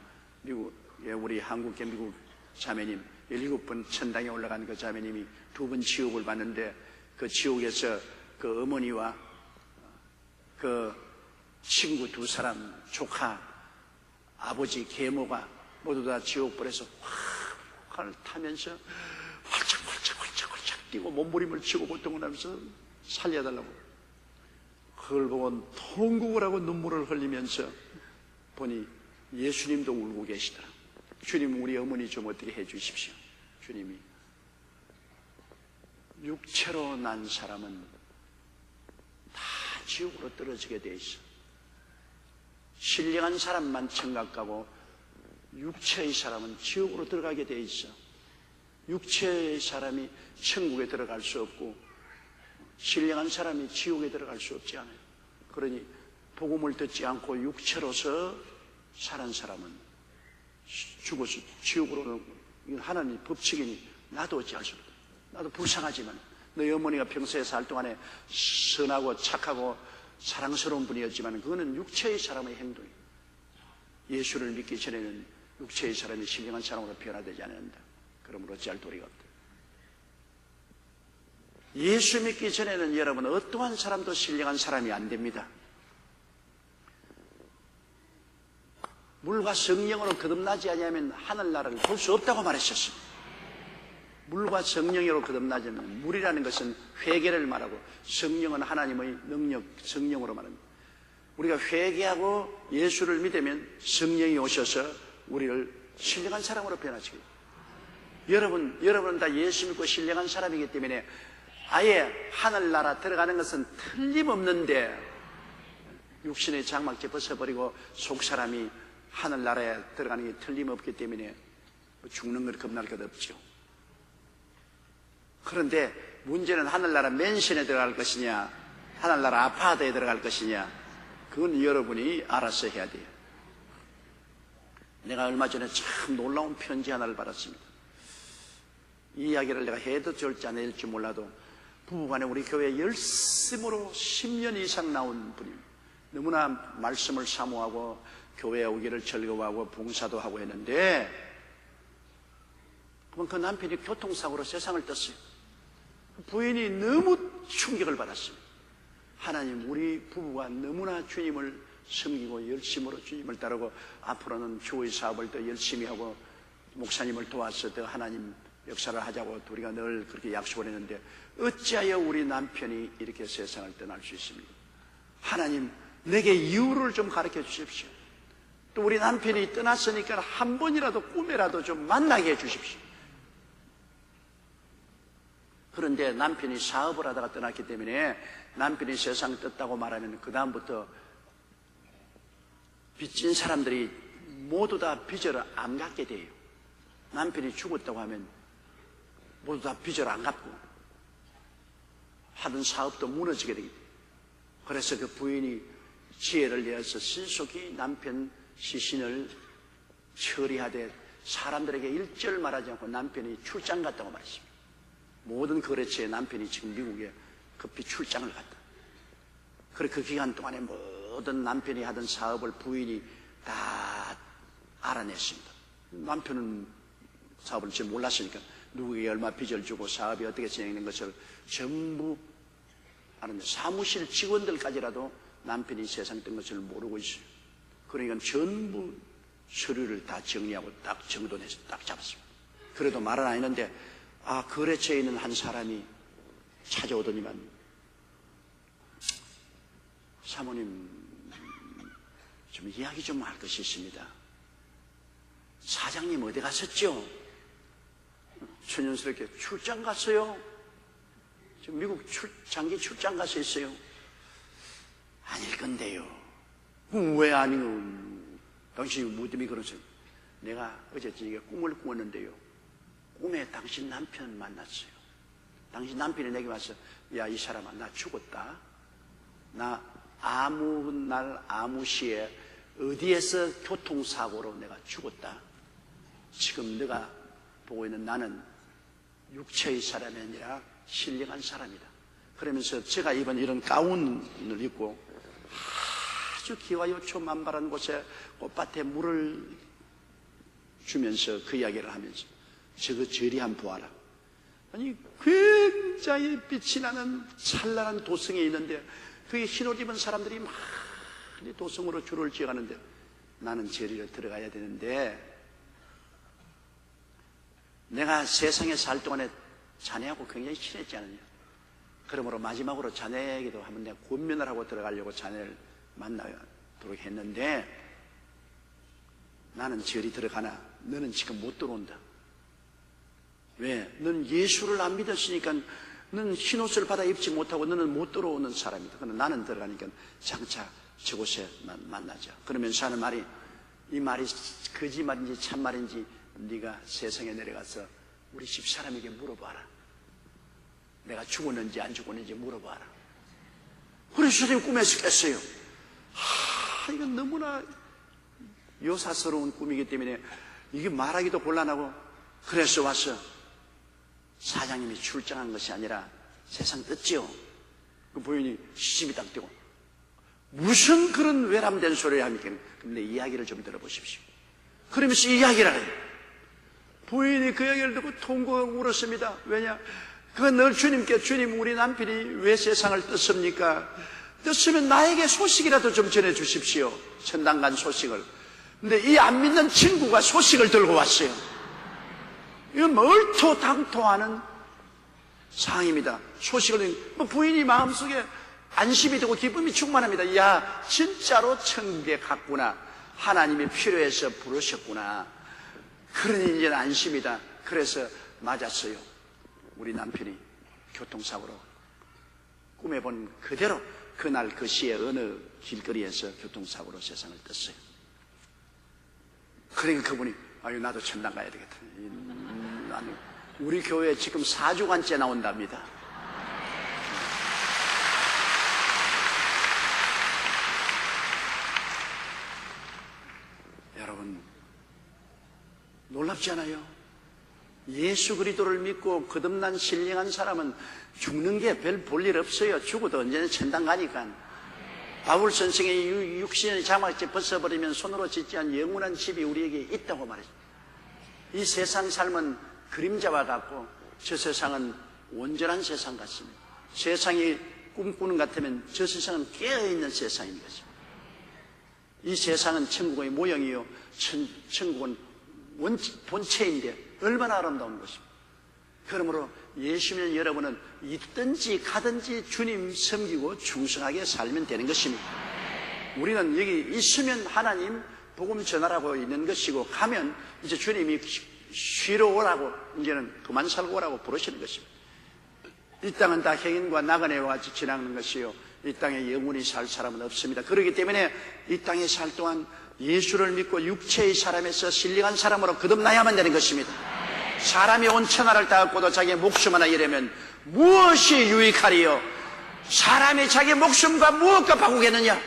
우리 한국계 미국 자매님 7번 천당에 올라간 그 자매님이 2번 지옥을 봤는데 그 지옥에서 그 어머니와 그 친구 2사람, 조카, 아버지, 계모가 모두 다 지옥불에서 확 타면서 활짝활짝 뛰고 몸부림을 치고 고통을 하면서 살려달라고. 그걸 보고 통곡을 하고 눈물을 흘리면서 보니 예수님도 울고 계시더라. 주님, 우리 어머니 좀 어떻게 해 주십시오. 주님이 육체로 난 사람은 다 지옥으로 떨어지게 돼 있어. 신령한 사람만 천국 가고 육체의 사람은 지옥으로 들어가게 돼 있어. 육체의 사람이 천국에 들어갈 수 없고 신령한 사람이 지옥에 들어갈 수 없지 않아요. 그러니 복음을 듣지 않고 육체로서 사는 사람은 죽어서 지옥으로, 하나님 법칙이니 나도 어찌할 수 없다. 나도 불쌍하지만 너희 어머니가 평소에 살 동안에 선하고 착하고 사랑스러운 분이었지만 그거는 육체의 사람의 행동이에요. 예수를 믿기 전에는 육체의 사람이 신령한 사람으로 변화되지 않는다. 그러므로 어찌할 도리가 없다. 예수 믿기 전에는 여러분 어떠한 사람도 신령한 사람이 안 됩니다. 물과 성령으로 거듭나지 아니하면 하늘나라를 볼 수 없다고 말했었습니다. 물과 성령으로 거듭나지 않으면, 물이라는 것은 회개를 말하고 성령은 하나님의 능력, 성령으로 말합니다. 우리가 회개하고 예수를 믿으면 성령이 오셔서 우리를 신령한 사람으로 변화시켜요. 여러분은 다 예수 믿고 신령한 사람이기 때문에 아예 하늘나라 들어가는 것은 틀림없는데 육신의 장막지 벗어버리고 속사람이 하늘나라에 들어가는 게 틀림없기 때문에 죽는 걸 겁날 것 없죠. 그런데 문제는 하늘나라 맨션에 들어갈 것이냐 하늘나라 아파트에 들어갈 것이냐 그건 여러분이 알아서 해야 돼요. 내가 얼마 전에 참 놀라운 편지 하나를 받았습니다. 이 이야기를 내가 해도 좋을지 안 해도 될지 몰라도 부부간에 우리 교회에 열심으로 10년 이상 나온 분입니다. 너무나 말씀을 사모하고 교회에 오기를 즐거워하고 봉사도 하고 했는데 그 남편이 교통사고로 세상을 떴어요. 부인이 너무 충격을 받았습니다. 하나님, 우리 부부가 너무나 주님을 섬기고 열심으로 주님을 따르고 앞으로는 교회 사업을 더 열심히 하고 목사님을 도와서 더 하나님 역사를 하자고 우리가 늘 그렇게 약속을 했는데 어찌하여 우리 남편이 이렇게 세상을 떠날 수 있습니까? 하나님, 내게 이유를 좀 가르쳐 주십시오. 또 우리 남편이 떠났으니까 한 번이라도 꿈에라도 좀 만나게 해 주십시오. 그런데 남편이 사업을 하다가 떠났기 때문에 남편이 세상 떴다고 말하면 그 다음부터 빚진 사람들이 모두 다 빚을 안 갚게 돼요. 남편이 죽었다고 하면 모두 다 빚을 안 갚고 하던 사업도 무너지게 되기 때문에. 그래서 그 부인이 지혜를 내어서 신속히 남편 시신을 처리하되 사람들에게 일절 말하지 않고 남편이 출장 갔다고 말했습니다. 모든 거래처에 남편이 지금 미국에 급히 출장을 갔다. 그래 그 기간 동안에 모든 남편이 하던 사업을 부인이 다 알아냈습니다. 남편은 사업을 잘 몰랐으니까 누구에게 얼마 빚을 주고 사업이 어떻게 진행된 것을 전부 아는데 사무실 직원들까지라도 남편이 세상 뜬 것을 모르고 있어요. 그러니까 전부 서류를 다 정리하고 딱 정돈해서 딱 잡았습니다. 그래도 말은 안 했는데 거래처에 있는 한 사람이 찾아오더니만 사모님 좀 이야기 좀 할 것이 있습니다. 사장님 어디 가셨죠? 천연스럽게 출장 갔어요. 지금 미국 장기 출장 가서 있어요. 아닐 건데요. 왜 아니고 당신이 뭐 때문에 그러세요? 내가 어제 저녁에 꿈을 꾸었는데요. 꿈에 당신 남편 만났어요. 당신 남편이 내게 와서 야 이 사람아 나 죽었다. 나 아무 날 아무 시에 어디에서 교통사고로 내가 죽었다. 지금 네가 보고 있는 나는 육체의 사람이 아니라 신령한 사람이다. 그러면서 제가 입은 이런 가운을 입고 아주 기와 요초 만발한 곳에 꽃밭에 물을 주면서 그 이야기를 하면서 저거 저리 한번 보아라. 아니 굉장히 빛이 나는 찬란한 도성에 있는데 그게 흰옷 입은 사람들이 많이 도성으로 줄을 지어가는데 나는 저리로 들어가야 되는데 내가 세상에 살 동안에 자네하고 굉장히 친했지 않느냐. 그러므로 마지막으로 자네에게도 한번 내가 권면을 하고 들어가려고 자네를 만나도록 했는데 나는 저리 들어가나 너는 지금 못 들어온다. 왜? 너는 예수를 안 믿었으니까 너는 흰옷을 받아 입지 못하고 너는 못 들어오는 사람이다. 그러나 나는 들어가니까 장차 저곳에 만나자. 그러면서 하는 말이 이 말이 거짓말인지 참말인지 네가 세상에 내려가서 우리 집사람에게 물어봐라. 내가 죽었는지 안 죽었는지 물어봐라. 그래서 선생님 꿈에서 깼어요. 이건 너무나 요사스러운 꿈이기 때문에 이게 말하기도 곤란하고 그래서 와서 사장님이 출장한 것이 아니라 세상 떴지요. 그 부인이 시집이 딱 되고 무슨 그런 외람된 소리를 합니까? 그럼 내 이야기를 좀 들어보십시오. 그러면서 이야기를 해요. 부인이 그 이야기를 듣고 통곡하고 울었습니다. 왜냐? 그건 늘 주님께 주님 우리 남편이 왜 세상을 떴습니까? 떴으면 나에게 소식이라도 좀 전해주십시오. 천당 간 소식을. 근데 이 안 믿는 친구가 소식을 들고 왔어요. 이건 얼토당토하는 상황입니다. 소식을 부인이 마음속에 안심이 되고 기쁨이 충만합니다. 야 진짜로 천국에 갔구나. 하나님이 필요해서 부르셨구나. 그러니 이제는 안심이다. 그래서 맞았어요. 우리 남편이 교통사고로 꿈에 본 그대로 그날 그 시에 어느 길거리에서 교통사고로 세상을 떴어요. 그러니까 그분이 아유 나도 천당 가야 되겠다. 우리 교회에 지금 4주간째 나온답니다. 여러분 놀랍지 않아요? 예수 그리스도를 믿고 거듭난 신령한 사람은 죽는 게 별 볼일 없어요. 죽어도 언제나 천당 가니까. 바울 선생의 육신의 자막지 벗어버리면 손으로 짓지 않은 영원한 집이 우리에게 있다고 말했습니다. 이 세상 삶은 그림자와 같고 저 세상은 온전한 세상 같습니다. 세상이 꿈꾸는 것 같으면 저 세상은 깨어있는 세상인 것입니다. 이 세상은 천국의 모형이요 천국은 본체인데 얼마나 아름다운 것입니다. 그러므로 예수 믿는 여러분은 있든지 가든지 주님 섬기고 충성하게 살면 되는 것입니다. 우리는 여기 있으면 하나님 복음 전하라고 있는 것이고 가면 이제 주님이 쉬러 오라고 이제는 그만 살고 오라고 부르시는 것입니다. 이 땅은 다 행인과 나그네와 같이 지나가는 것이요 이 땅에 영원히 살 사람은 없습니다. 그렇기 때문에 이 땅에 살 동안 예수를 믿고 육체의 사람에서 신령한 사람으로 거듭나야만 되는 것입니다. 사람이 온 천하를 다 갖고도 자기의 목숨 하나 잃으면 무엇이 유익하리요? 사람이 자기 목숨과 무엇과 바꾸겠느냐?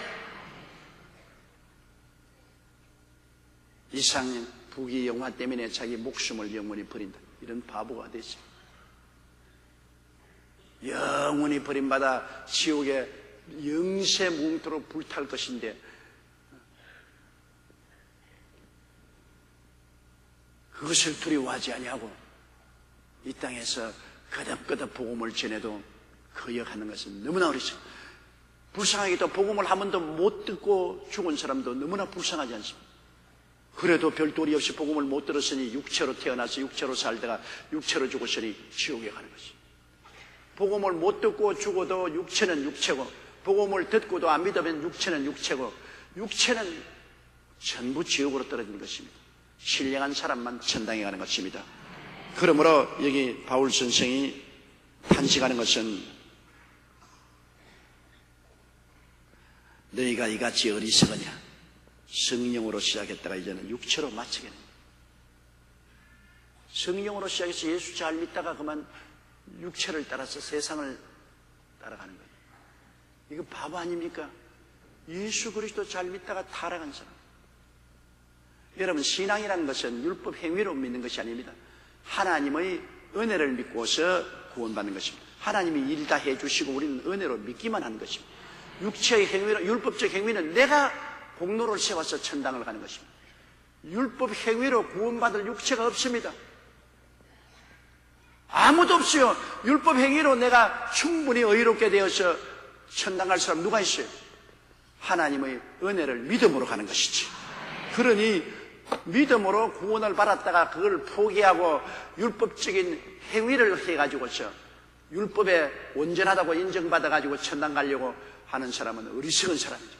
이상 부귀 영화 때문에 자기 목숨을 영원히 버린다. 이런 바보가 되지. 영원히 버림받아 지옥에 영세 뭉토록 불탈 것인데 그것을 두려워하지 아니하고 이 땅에서 거듭거듭 복음을 전해도 거역하는 것은 너무나 어리석어. 불쌍하게도 복음을 한 번도 못 듣고 죽은 사람도 너무나 불쌍하지 않습니까? 그래도 별도리 없이 복음을 못 들었으니 육체로 태어나서 육체로 살다가 육체로 죽었으니 지옥에 가는 것이. 복음을 못 듣고 죽어도 육체는 육체고, 복음을 듣고도 안 믿으면 육체는 육체고, 육체는 전부 지옥으로 떨어지는 것입니다. 신령한 사람만 천당에 가는 것입니다. 그러므로 여기 바울 선생이 탄식하는 것은 너희가 이같이 어리석으냐? 성령으로 시작했다가 이제는 육체로 마치겠네. 성령으로 시작해서 예수 잘 믿다가 그만 육체를 따라서 세상을 따라가는 거예요. 이거 바보 아닙니까? 예수 그리스도 잘 믿다가 타락한 사람. 여러분, 신앙이라는 것은 율법 행위로 믿는 것이 아닙니다. 하나님의 은혜를 믿고서 구원받는 것입니다. 하나님이 일 다 해주시고 우리는 은혜로 믿기만 하는 것입니다. 육체의 행위로, 율법적 행위는 내가 공로를 세워서 천당을 가는 것입니다. 율법 행위로 구원받을 육체가 없습니다. 아무도 없어요. 율법 행위로 내가 충분히 의롭게 되어서 천당 갈 사람 누가 있어요? 하나님의 은혜를 믿음으로 가는 것이지. 그러니 믿음으로 구원을 받았다가 그걸 포기하고 율법적인 행위를 해가지고서 율법에 온전하다고 인정받아가지고 천당 가려고 하는 사람은 어리석은 사람이죠.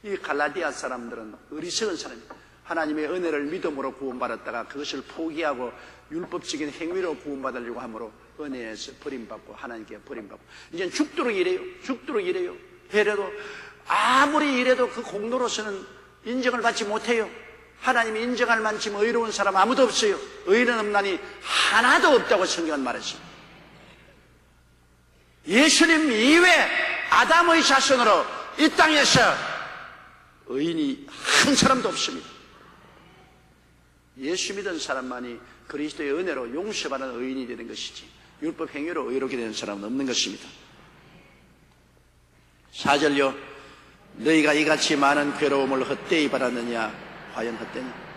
이 갈라디아 사람들은 어리석은 사람입니다. 하나님의 은혜를 믿음으로 구원받았다가 그것을 포기하고 율법적인 행위로 구원받으려고 함으로 은혜에서 버림받고 하나님께 버림받고 이제 죽도록 이래요. 죽도록 이래요. 이래도 아무리 이래도 그 공로로서는 인정을 받지 못해요. 하나님이 인정할 만큼 의로운 사람 아무도 없어요. 의는 없나니 하나도 없다고 성경은 말했습니다. 예수님 이외 아담의 자손으로 이 땅에서 의인이 한 사람도 없습니다. 예수 믿은 사람만이 그리스도의 은혜로 용서받는 의인이 되는 것이지 율법 행위로 의롭게 되는 사람은 없는 것입니다. 4절요. 너희가 이같이 많은 괴로움을 헛되이 받았느냐? 과연 헛되냐?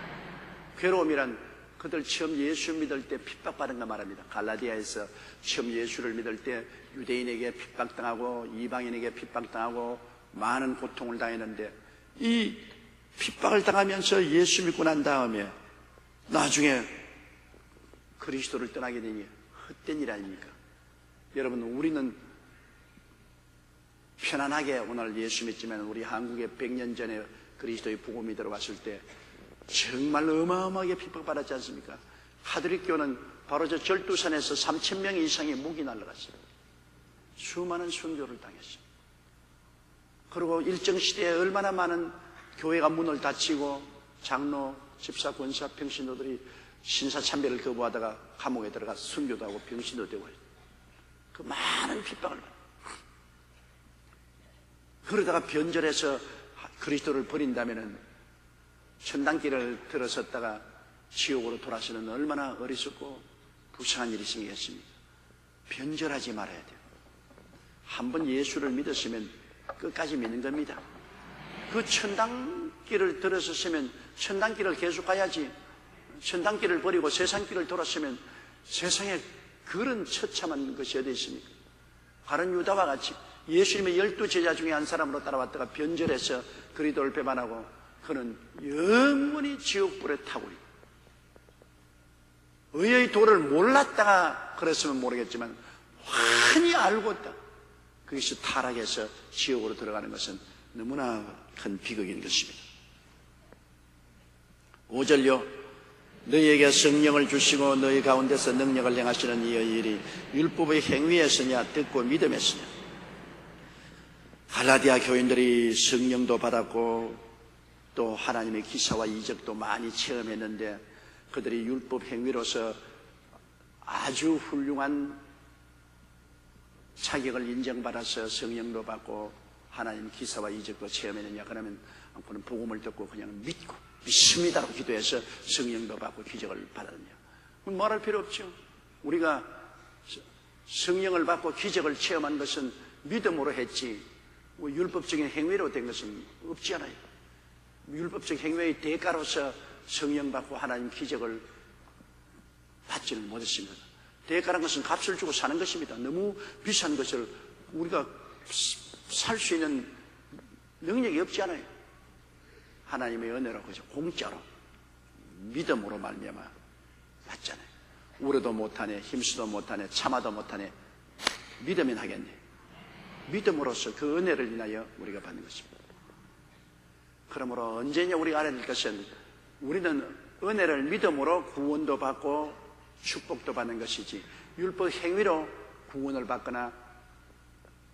괴로움이란 그들 처음 예수 믿을 때 핍박받은 거 말합니다. 갈라디아에서 처음 예수를 믿을 때 유대인에게 핍박당하고 이방인에게 핍박당하고 많은 고통을 당했는데 이 핍박을 당하면서 예수 믿고 난 다음에 나중에 그리스도를 떠나게 되니 헛된 일 아닙니까? 여러분, 우리는 편안하게 오늘 예수 믿지만 우리 한국에 100년 전에 그리스도의 복음이 들어왔을 때 정말 어마어마하게 핍박받았지 않습니까? 카톨릭교는 바로 저 절두산에서 3,000명 이상의 목이 날아갔어요. 수많은 순교를 당했어요. 그리고 일정 시대에 얼마나 많은 교회가 문을 닫히고 장로, 집사, 권사, 평신도들이 신사참배를 거부하다가 감옥에 들어가서 순교도 하고 병신도 되고 그 많은 핍박을 받아요. 그러다가 변절해서 그리스도를 버린다면은 천당길을 들어섰다가 지옥으로 돌아서는 얼마나 어리석고 불쌍한 일이 생기겠습니까? 변절하지 말아야 돼요. 한번 예수를 믿었으면 끝까지 믿는 겁니다. 그 천당길을 들어섰으면 천당길을 계속 가야지. 천당길을 버리고 세상길을 돌았으면 세상에 그런 처참한 것이 어디 있습니까? 가룟 유다와 같이 예수님의 12제자 중에 한 사람으로 따라왔다가 변절해서 그리스도를 배반하고 그는 영원히 지옥불에 타고 있고 의의 도를 몰랐다가 그랬으면 모르겠지만 환히 알고 있다. 거기서 타락해서 지옥으로 들어가는 것은 너무나 큰 비극인 것입니다. 5절요. 너희에게 성령을 주시고 너희 가운데서 능력을 행하시는 이의 일이 율법의 행위에서냐 듣고 믿음에서냐. 갈라디아 교인들이 성령도 받았고 또 하나님의 기사와 이적도 많이 체험했는데 그들이 율법 행위로서 아주 훌륭한 자격을 인정받아서 성령도 받고 하나님 기사와 이적도 체험했느냐? 그러면 그는 복음을 듣고 그냥 믿고 믿습니다라고 기도해서 성령도 받고 기적을 받았느냐? 말할 필요 없죠. 우리가 성령을 받고 기적을 체험한 것은 믿음으로 했지 율법적인 행위로 된 것은 없지 않아요. 율법적 행위의 대가로서 성령 받고 하나님 기적을 받지는 못했습니다. 대가라는 것은 값을 주고 사는 것입니다. 너무 비싼 것을 우리가 살 수 있는 능력이 없지 않아요. 하나님의 은혜로 그저 공짜로 믿음으로 말미암아 받잖아요. 울어도 못하네, 힘쓰도 못하네, 참아도 못하네. 믿으면 하겠네. 믿음으로써 그 은혜를 인하여 우리가 받는 것입니다. 그러므로 언제냐 우리가 알아야 될 것은 우리는 은혜를 믿음으로 구원도 받고 축복도 받는 것이지 율법 행위로 구원을 받거나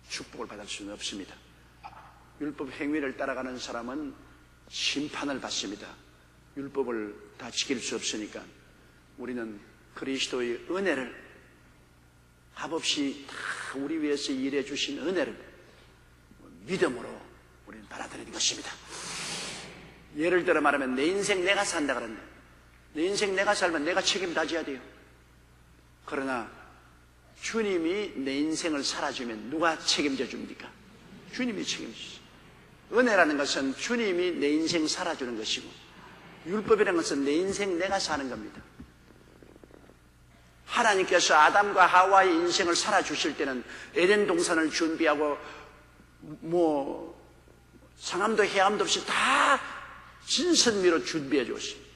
축복을 받을 수는 없습니다. 율법 행위를 따라가는 사람은 심판을 받습니다. 율법을 다 지킬 수 없으니까 우리는 그리스도의 은혜를 값없이 다 우리 위해서 일해 주신 은혜를 믿음으로 우리는 받아들이는 것입니다. 예를 들어 말하면 내 인생 내가 산다 그러는데 내 인생 내가 살면 내가 책임 다 져야 돼요. 그러나 주님이 내 인생을 살아주면 누가 책임져 줍니까? 주님이 책임지죠. 은혜라는 것은 주님이 내 인생 살아주는 것이고 율법이라는 것은 내 인생 내가 사는 겁니다. 하나님께서 아담과 하와의 인생을 살아주실 때는 에덴 동산을 준비하고 상함도 해함도 없이 다 진선미로 준비해 주었습니다.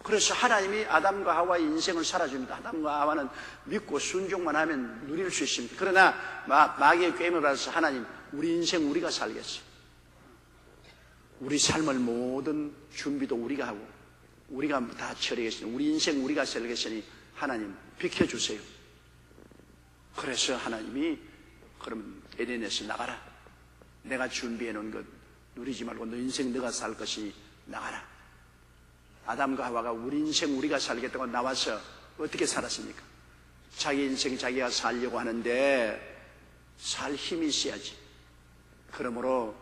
그래서 하나님이 아담과 하와의 인생을 살아줍니다. 아담과 하와는 믿고 순종만 하면 누릴 수 있습니다. 그러나 마귀의 꾀임을 받아서 하나님 우리 인생 우리가 살겠어요. 우리 삶을 모든 준비도 우리가 하고 우리가 다 처리하겠으니 우리 인생 우리가 살겠으니 하나님 비켜주세요. 그래서 하나님이 그럼 에덴에서 나가라. 내가 준비해 놓은 것 누리지 말고 너 인생 너가 살 것이 나가라. 아담과 하와가 우리 인생 우리가 살겠다고 나와서 어떻게 살았습니까? 자기 인생 자기가 살려고 하는데 살 힘이 있어야지. 그러므로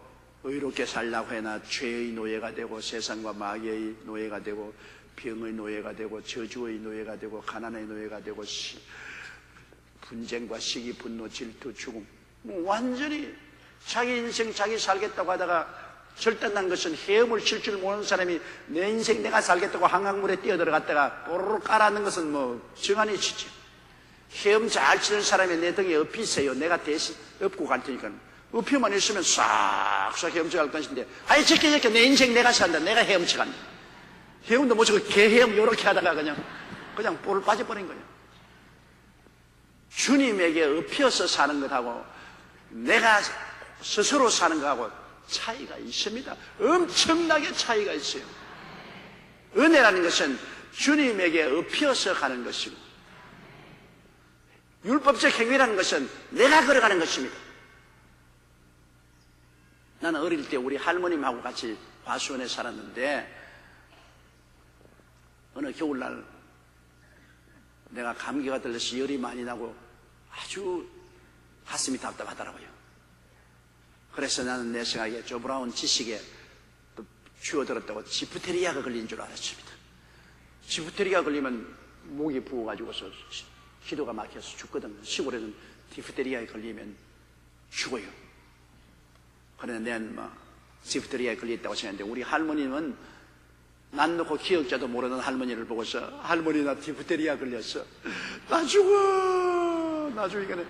의롭게 살라고 해나 죄의 노예가 되고 세상과 마귀의 노예가 되고 병의 노예가 되고 저주의 노예가 되고 가난의 노예가 되고 분쟁과 시기, 분노, 질투, 죽음 완전히 자기 인생 자기 살겠다고 하다가 절단난 것은 헤엄을 칠 줄 모르는 사람이 내 인생 내가 살겠다고 한강물에 뛰어들어갔다가 뽀로로 깔아앉는 것은 정한이 치지. 헤엄 잘 치는 사람이 내 등에 엎이세요. 내가 대신 엎고 갈 테니까. 엎이만 있으면 싹싹 헤엄쳐 갈 것인데 아이 저렇게 내 인생 내가 산다. 내가 헤엄쳐 간다. 헤엄도 못 치고 개 헤엄 요렇게 하다가 그냥 볼을 빠져버린 거예요. 주님에게 엎여서 사는 것하고 내가 스스로 사는 것하고 차이가 있습니다. 엄청나게 차이가 있어요. 은혜라는 것은 주님에게 엎여서 가는 것이고 율법적 행위라는 것은 내가 걸어가는 것입니다. 나는 어릴 때 우리 할머님하고 같이 과수원에 살았는데 어느 겨울날 내가 감기가 들려서 열이 많이 나고 아주 가슴이 답답하더라고요. 그래서 나는 내 생각에 조 브라운 지식에 쥐어들었다고 지프테리아가 걸린 줄 알았습니다. 지프테리아 걸리면 목이 부어가지고서 기도가 막혀서 죽거든. 시골에는 디프테리아에 걸리면 죽어요. 그러나 내가 지프테리아에 걸렸다고 생각했는데 우리 할머니는 난 놓고 기억자도 모르는 할머니를 보고서 할머니 나 디프테리아 걸렸어. 나 죽어. 나 죽이니까는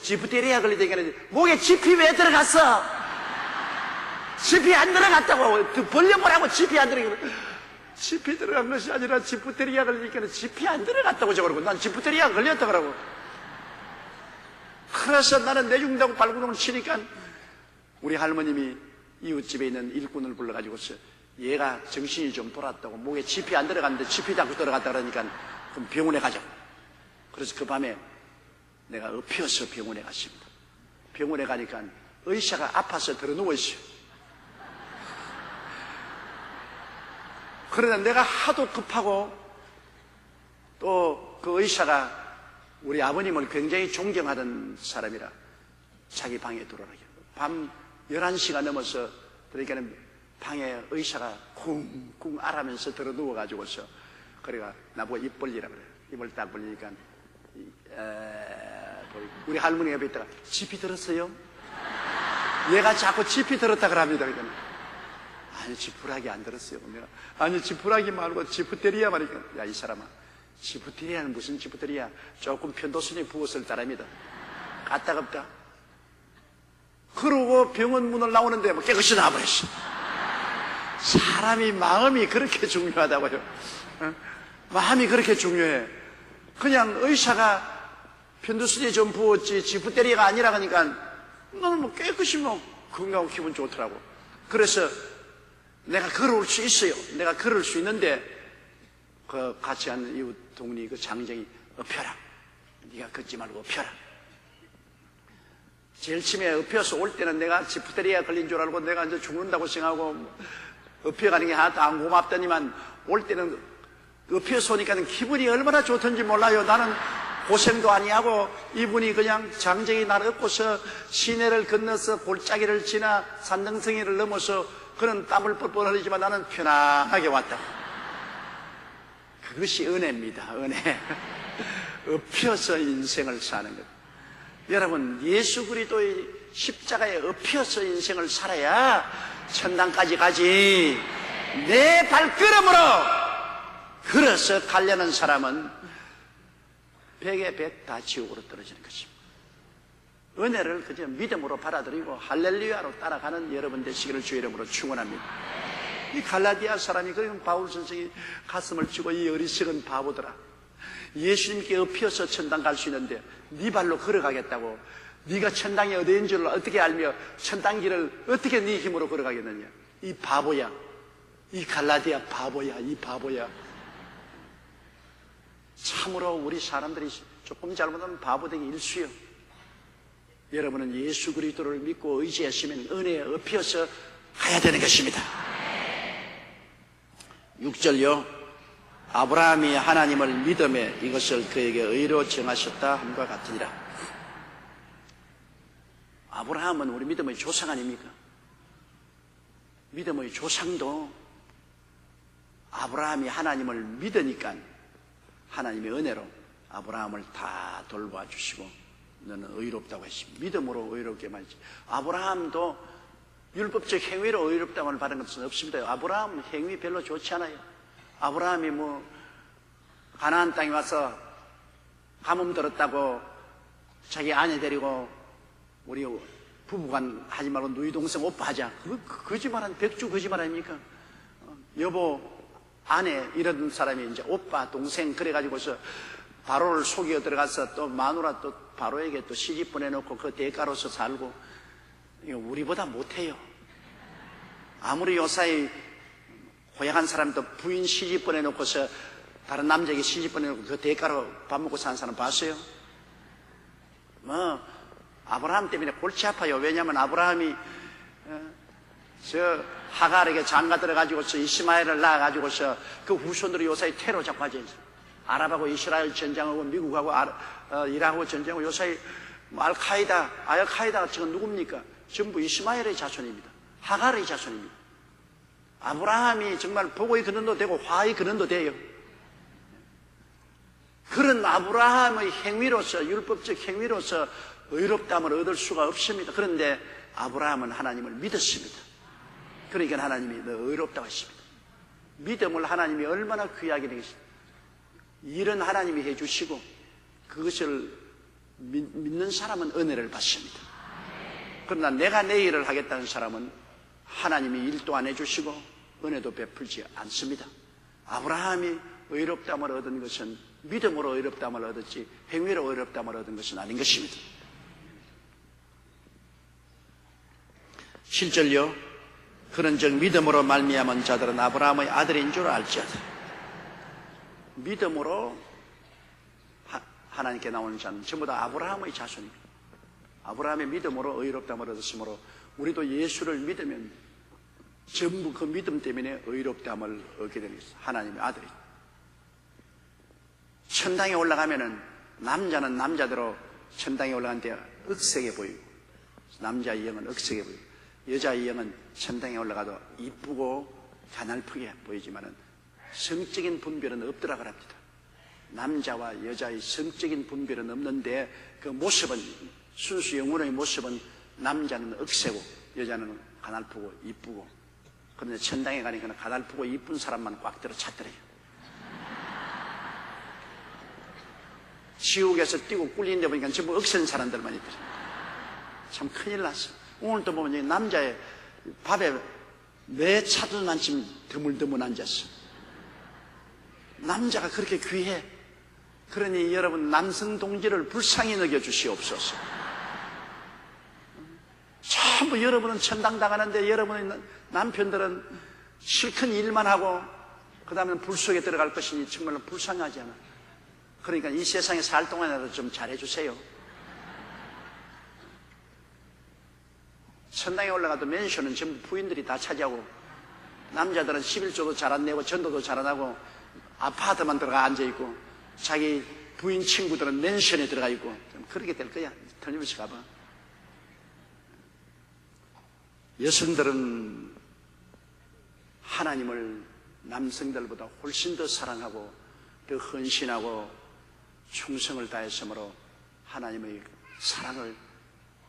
지프테리아 걸리니까 목에 짚이 왜 들어갔어? 짚이 안 들어갔다고 벌려보라고. 짚이 안 들어갔다고. 짚이 들어간 것이 아니라 지프테리아 걸리니까 짚이 안 들어갔다고 저러고 난 지프테리아 걸렸다 그러고. 그래서 나는 내죽는다고 발구동을 치니까 우리 할머님이 이웃집에 있는 일꾼을 불러가지고서 얘가 정신이 좀 돌았다고 목에 짚이 안 들어갔는데 짚이 자꾸 들어갔다 그러니까 그럼 병원에 가자고. 그래서 그 밤에 내가 엎여서 병원에 갔습니다. 병원에 가니까 의사가 아파서 들어 누워있어요. 그러나 내가 하도 급하고 또 그 의사가 우리 아버님을 굉장히 존경하던 사람이라 자기 방에 들어오라고. 밤 11시가 넘어서 그러니까는 방에 의사가 쿵쿵 앓으면서 들어 누워가지고서 그래가 나보고 입 벌리라 그래요. 입을 딱 벌리니까 우리 할머니 옆에 있다가 지피 들었어요? 얘가 자꾸 지피 들었다 그럽니다. 그러니까 아니 지푸라기 안 들었어요. 내가 아니 지푸라기 말고 지푸테리아 말이니까 야 이 사람아 지푸테리아는 무슨 지푸테리아? 조금 편도순이 부었을 따름이다. 까딱없다. 그러고 병원 문을 나오는데 뭐 깨끗이 나와버렸어. 사람이 마음이 그렇게 중요하다고요. 어? 마음이 그렇게 중요해. 그냥 의사가 편도순이 좀 부었지 지푸테리아가 아니라 하니까 너는 뭐 깨끗이 뭐 건강하고 기분 좋더라고. 그래서 내가 걸을 수 있어요. 내가 걸을 수 있는데 그 같이 하는 이웃 동리 그 장정이 엎혀라. 네가 걷지 말고 엎혀라. 제일 처음에 엎혀서 올 때는 내가 지푸테리아 걸린 줄 알고 내가 이제 죽는다고 생각하고 엎혀가는 게 하나도 안 고맙더니만 올 때는 엎혀서 오니까 기분이 얼마나 좋던지 몰라요. 나는 고생도 아니하고 이분이 그냥 장정이 나를 업고서 시내를 건너서 골짜기를 지나 산등성이를 넘어서 그는 땀을 뻘뻘 흘리지만 나는 편안하게 왔다. 그것이 은혜입니다. 은혜. 엎혀서 인생을 사는 것. 여러분 예수 그리스도의 십자가에 엎혀서 인생을 살아야 천당까지 가지. 내 발걸음으로 걸어서 가려는 사람은 백에 백 다 지옥으로 떨어지는 것입니다. 은혜를 그저 믿음으로 받아들이고 할렐루야로 따라가는 여러분 되시기를 주의 이름으로 축원합니다. 이 갈라디아 사람이 그러면 바울 선생이 가슴을 치고 이 어리석은 바보들아 예수님께 엎혀서 천당 갈 수 있는데 네 발로 걸어가겠다고 네가 천당이 어디인 줄 어떻게 알며 천당 길을 어떻게 네 힘으로 걸어가겠느냐. 이 바보야. 이 갈라디아 바보야. 이 바보야. 참으로 우리 사람들이 조금 잘못하면 바보되기 일쑤요. 여러분은 예수 그리스도를 믿고 의지하시면 은혜에 엎혀서 가야 되는 것입니다. 6절요. 아브라함이 하나님을 믿음에 이것을 그에게 의로 정하셨다 함과 같으니라. 아브라함은 우리 믿음의 조상 아닙니까? 믿음의 조상도 아브라함이 하나님을 믿으니까 하나님의 은혜로 아브라함을 다 돌봐주시고 너는 의롭다고 했습니다. 믿음으로 의롭게 말이지. 아브라함도 율법적 행위로 의롭다고 받은 것은 없습니다. 아브라함 행위 별로 좋지 않아요. 아브라함이 뭐 가나안 땅에 와서 가뭄 들었다고 자기 아내 데리고 우리 부부간 하지 말고 누이 동생 오빠 하자. 그거 거짓말한 백주 거짓말 아닙니까? 여보 아내 이런 사람이 이제 오빠 동생 그래가지고서 바로를 속여 들어가서 또 마누라 또 바로에게 또 시집 보내놓고 그 대가로서 살고 우리보다 못해요. 아무리 요사이 고약한 사람도 부인 시집 보내놓고서 다른 남자에게 시집 보내놓고 그 대가로 밥 먹고 사는 사람 봤어요? 뭐 아브라함 때문에 골치 아파요. 왜냐하면 아브라함이 저 하갈에게 장가 들어가지고서 이스마엘을 낳아가지고서 그 후손들이 요사이 테러 잡고 하죠. 아랍하고 이스라엘 전쟁하고 미국하고 이라크하고 전쟁하고 요사이 알카이다, 알카이다가 지금 누굽니까? 전부 이스마엘의 자손입니다. 하갈의 자손입니다. 아브라함이 정말 복의 근원도 되고 화의 근원도 돼요. 그런 아브라함의 행위로서 율법적 행위로서 의롭다함을 얻을 수가 없습니다. 그런데 아브라함은 하나님을 믿었습니다. 그러니까 하나님이 너 의롭다고 했습니다. 믿음을 하나님이 얼마나 귀하게 되겠습니까? 일은 하나님이 해주시고 그것을 믿는 사람은 은혜를 받습니다. 그러나 내가 내 일을 하겠다는 사람은 하나님이 일도 안 해주시고 은혜도 베풀지 않습니다. 아브라함이 의롭다함을 얻은 것은 믿음으로 의롭다함을 얻었지 행위로 의롭다함을 얻은 것은 아닌 것입니다. 7절요. 그런즉 믿음으로 말미암은 자들은 아브라함의 아들인 줄 알지어다. 믿음으로 하나님께 나오는 자는 전부 다 아브라함의 자손입니다. 아브라함의 믿음으로 의롭다함을 얻었으므로 우리도 예수를 믿으면 전부 그 믿음 때문에 의롭다함을 얻게 되는 것입니다. 하나님의 아들이 천당에 올라가면은 남자는 남자대로 천당에 올라가는데 억세게 보이고, 남자의 영은 억세게 보이고, 여자의 영은 천당에 올라가도 이쁘고 가날프게 보이지만은 성적인 분별은 없더라고 합니다. 남자와 여자의 성적인 분별은 없는데 그 모습은, 순수 영혼의 모습은 남자는 억세고 여자는 가날프고 이쁘고, 그런데 천당에 가니까 가날프고 이쁜 사람만 꽉 들어 찾더래요. 지옥에서 뛰고 꿀린 데 보니까 전부 억센 사람들만 있더래. 참 큰일 났어. 오늘 또 보면 남자의 밥에 매 차도 난쯤 드물드물 앉았어. 남자가 그렇게 귀해. 그러니 여러분, 남성 동지를 불쌍히 여겨주시옵소서. 전부 여러분은 천당 당하는데 여러분의 남편들은 실컷 일만 하고 그 다음에 불 속에 들어갈 것이니 정말로 불쌍하지 않아. 그러니까 이 세상에 살 동안이라도 좀 잘해주세요. 천당에 올라가도 맨션은 전부 부인들이 다 차지하고, 남자들은 11조도 잘 안 내고 전도도 잘 안 하고 아파트만 들어가 앉아있고, 자기 부인 친구들은 맨션에 들어가 있고, 그렇게 될 거야. 틀림없이 가봐. 여성들은 하나님을 남성들보다 훨씬 더 사랑하고 더 헌신하고 충성을 다했으므로 하나님의 사랑을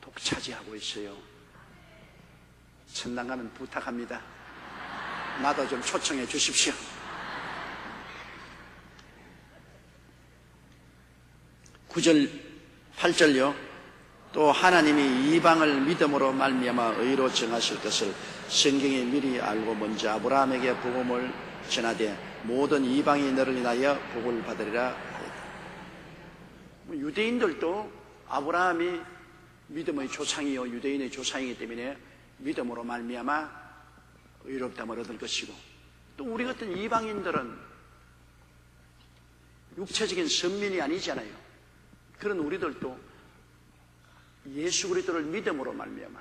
독차지하고 있어요. 천당 가면 부탁합니다. 나도 좀 초청해 주십시오. (9절) (8절요) 또 하나님이 이방을 믿음으로 말미암아 의로 정하실 것을 성경이 미리 알고 먼저 아브라함에게 복음을 전하되 모든 이방이 너를 인하여 복을 받으리라 하였다. 유대인들도 아브라함이 믿음의 조상이요 유대인의 조상이기 때문에 믿음으로 말미암아 의롭다함을 얻을 것이고, 또 우리 같은 이방인들은 육체적인 선민이 아니잖아요. 그런 우리들도 예수 그리스도를 믿음으로 말미암아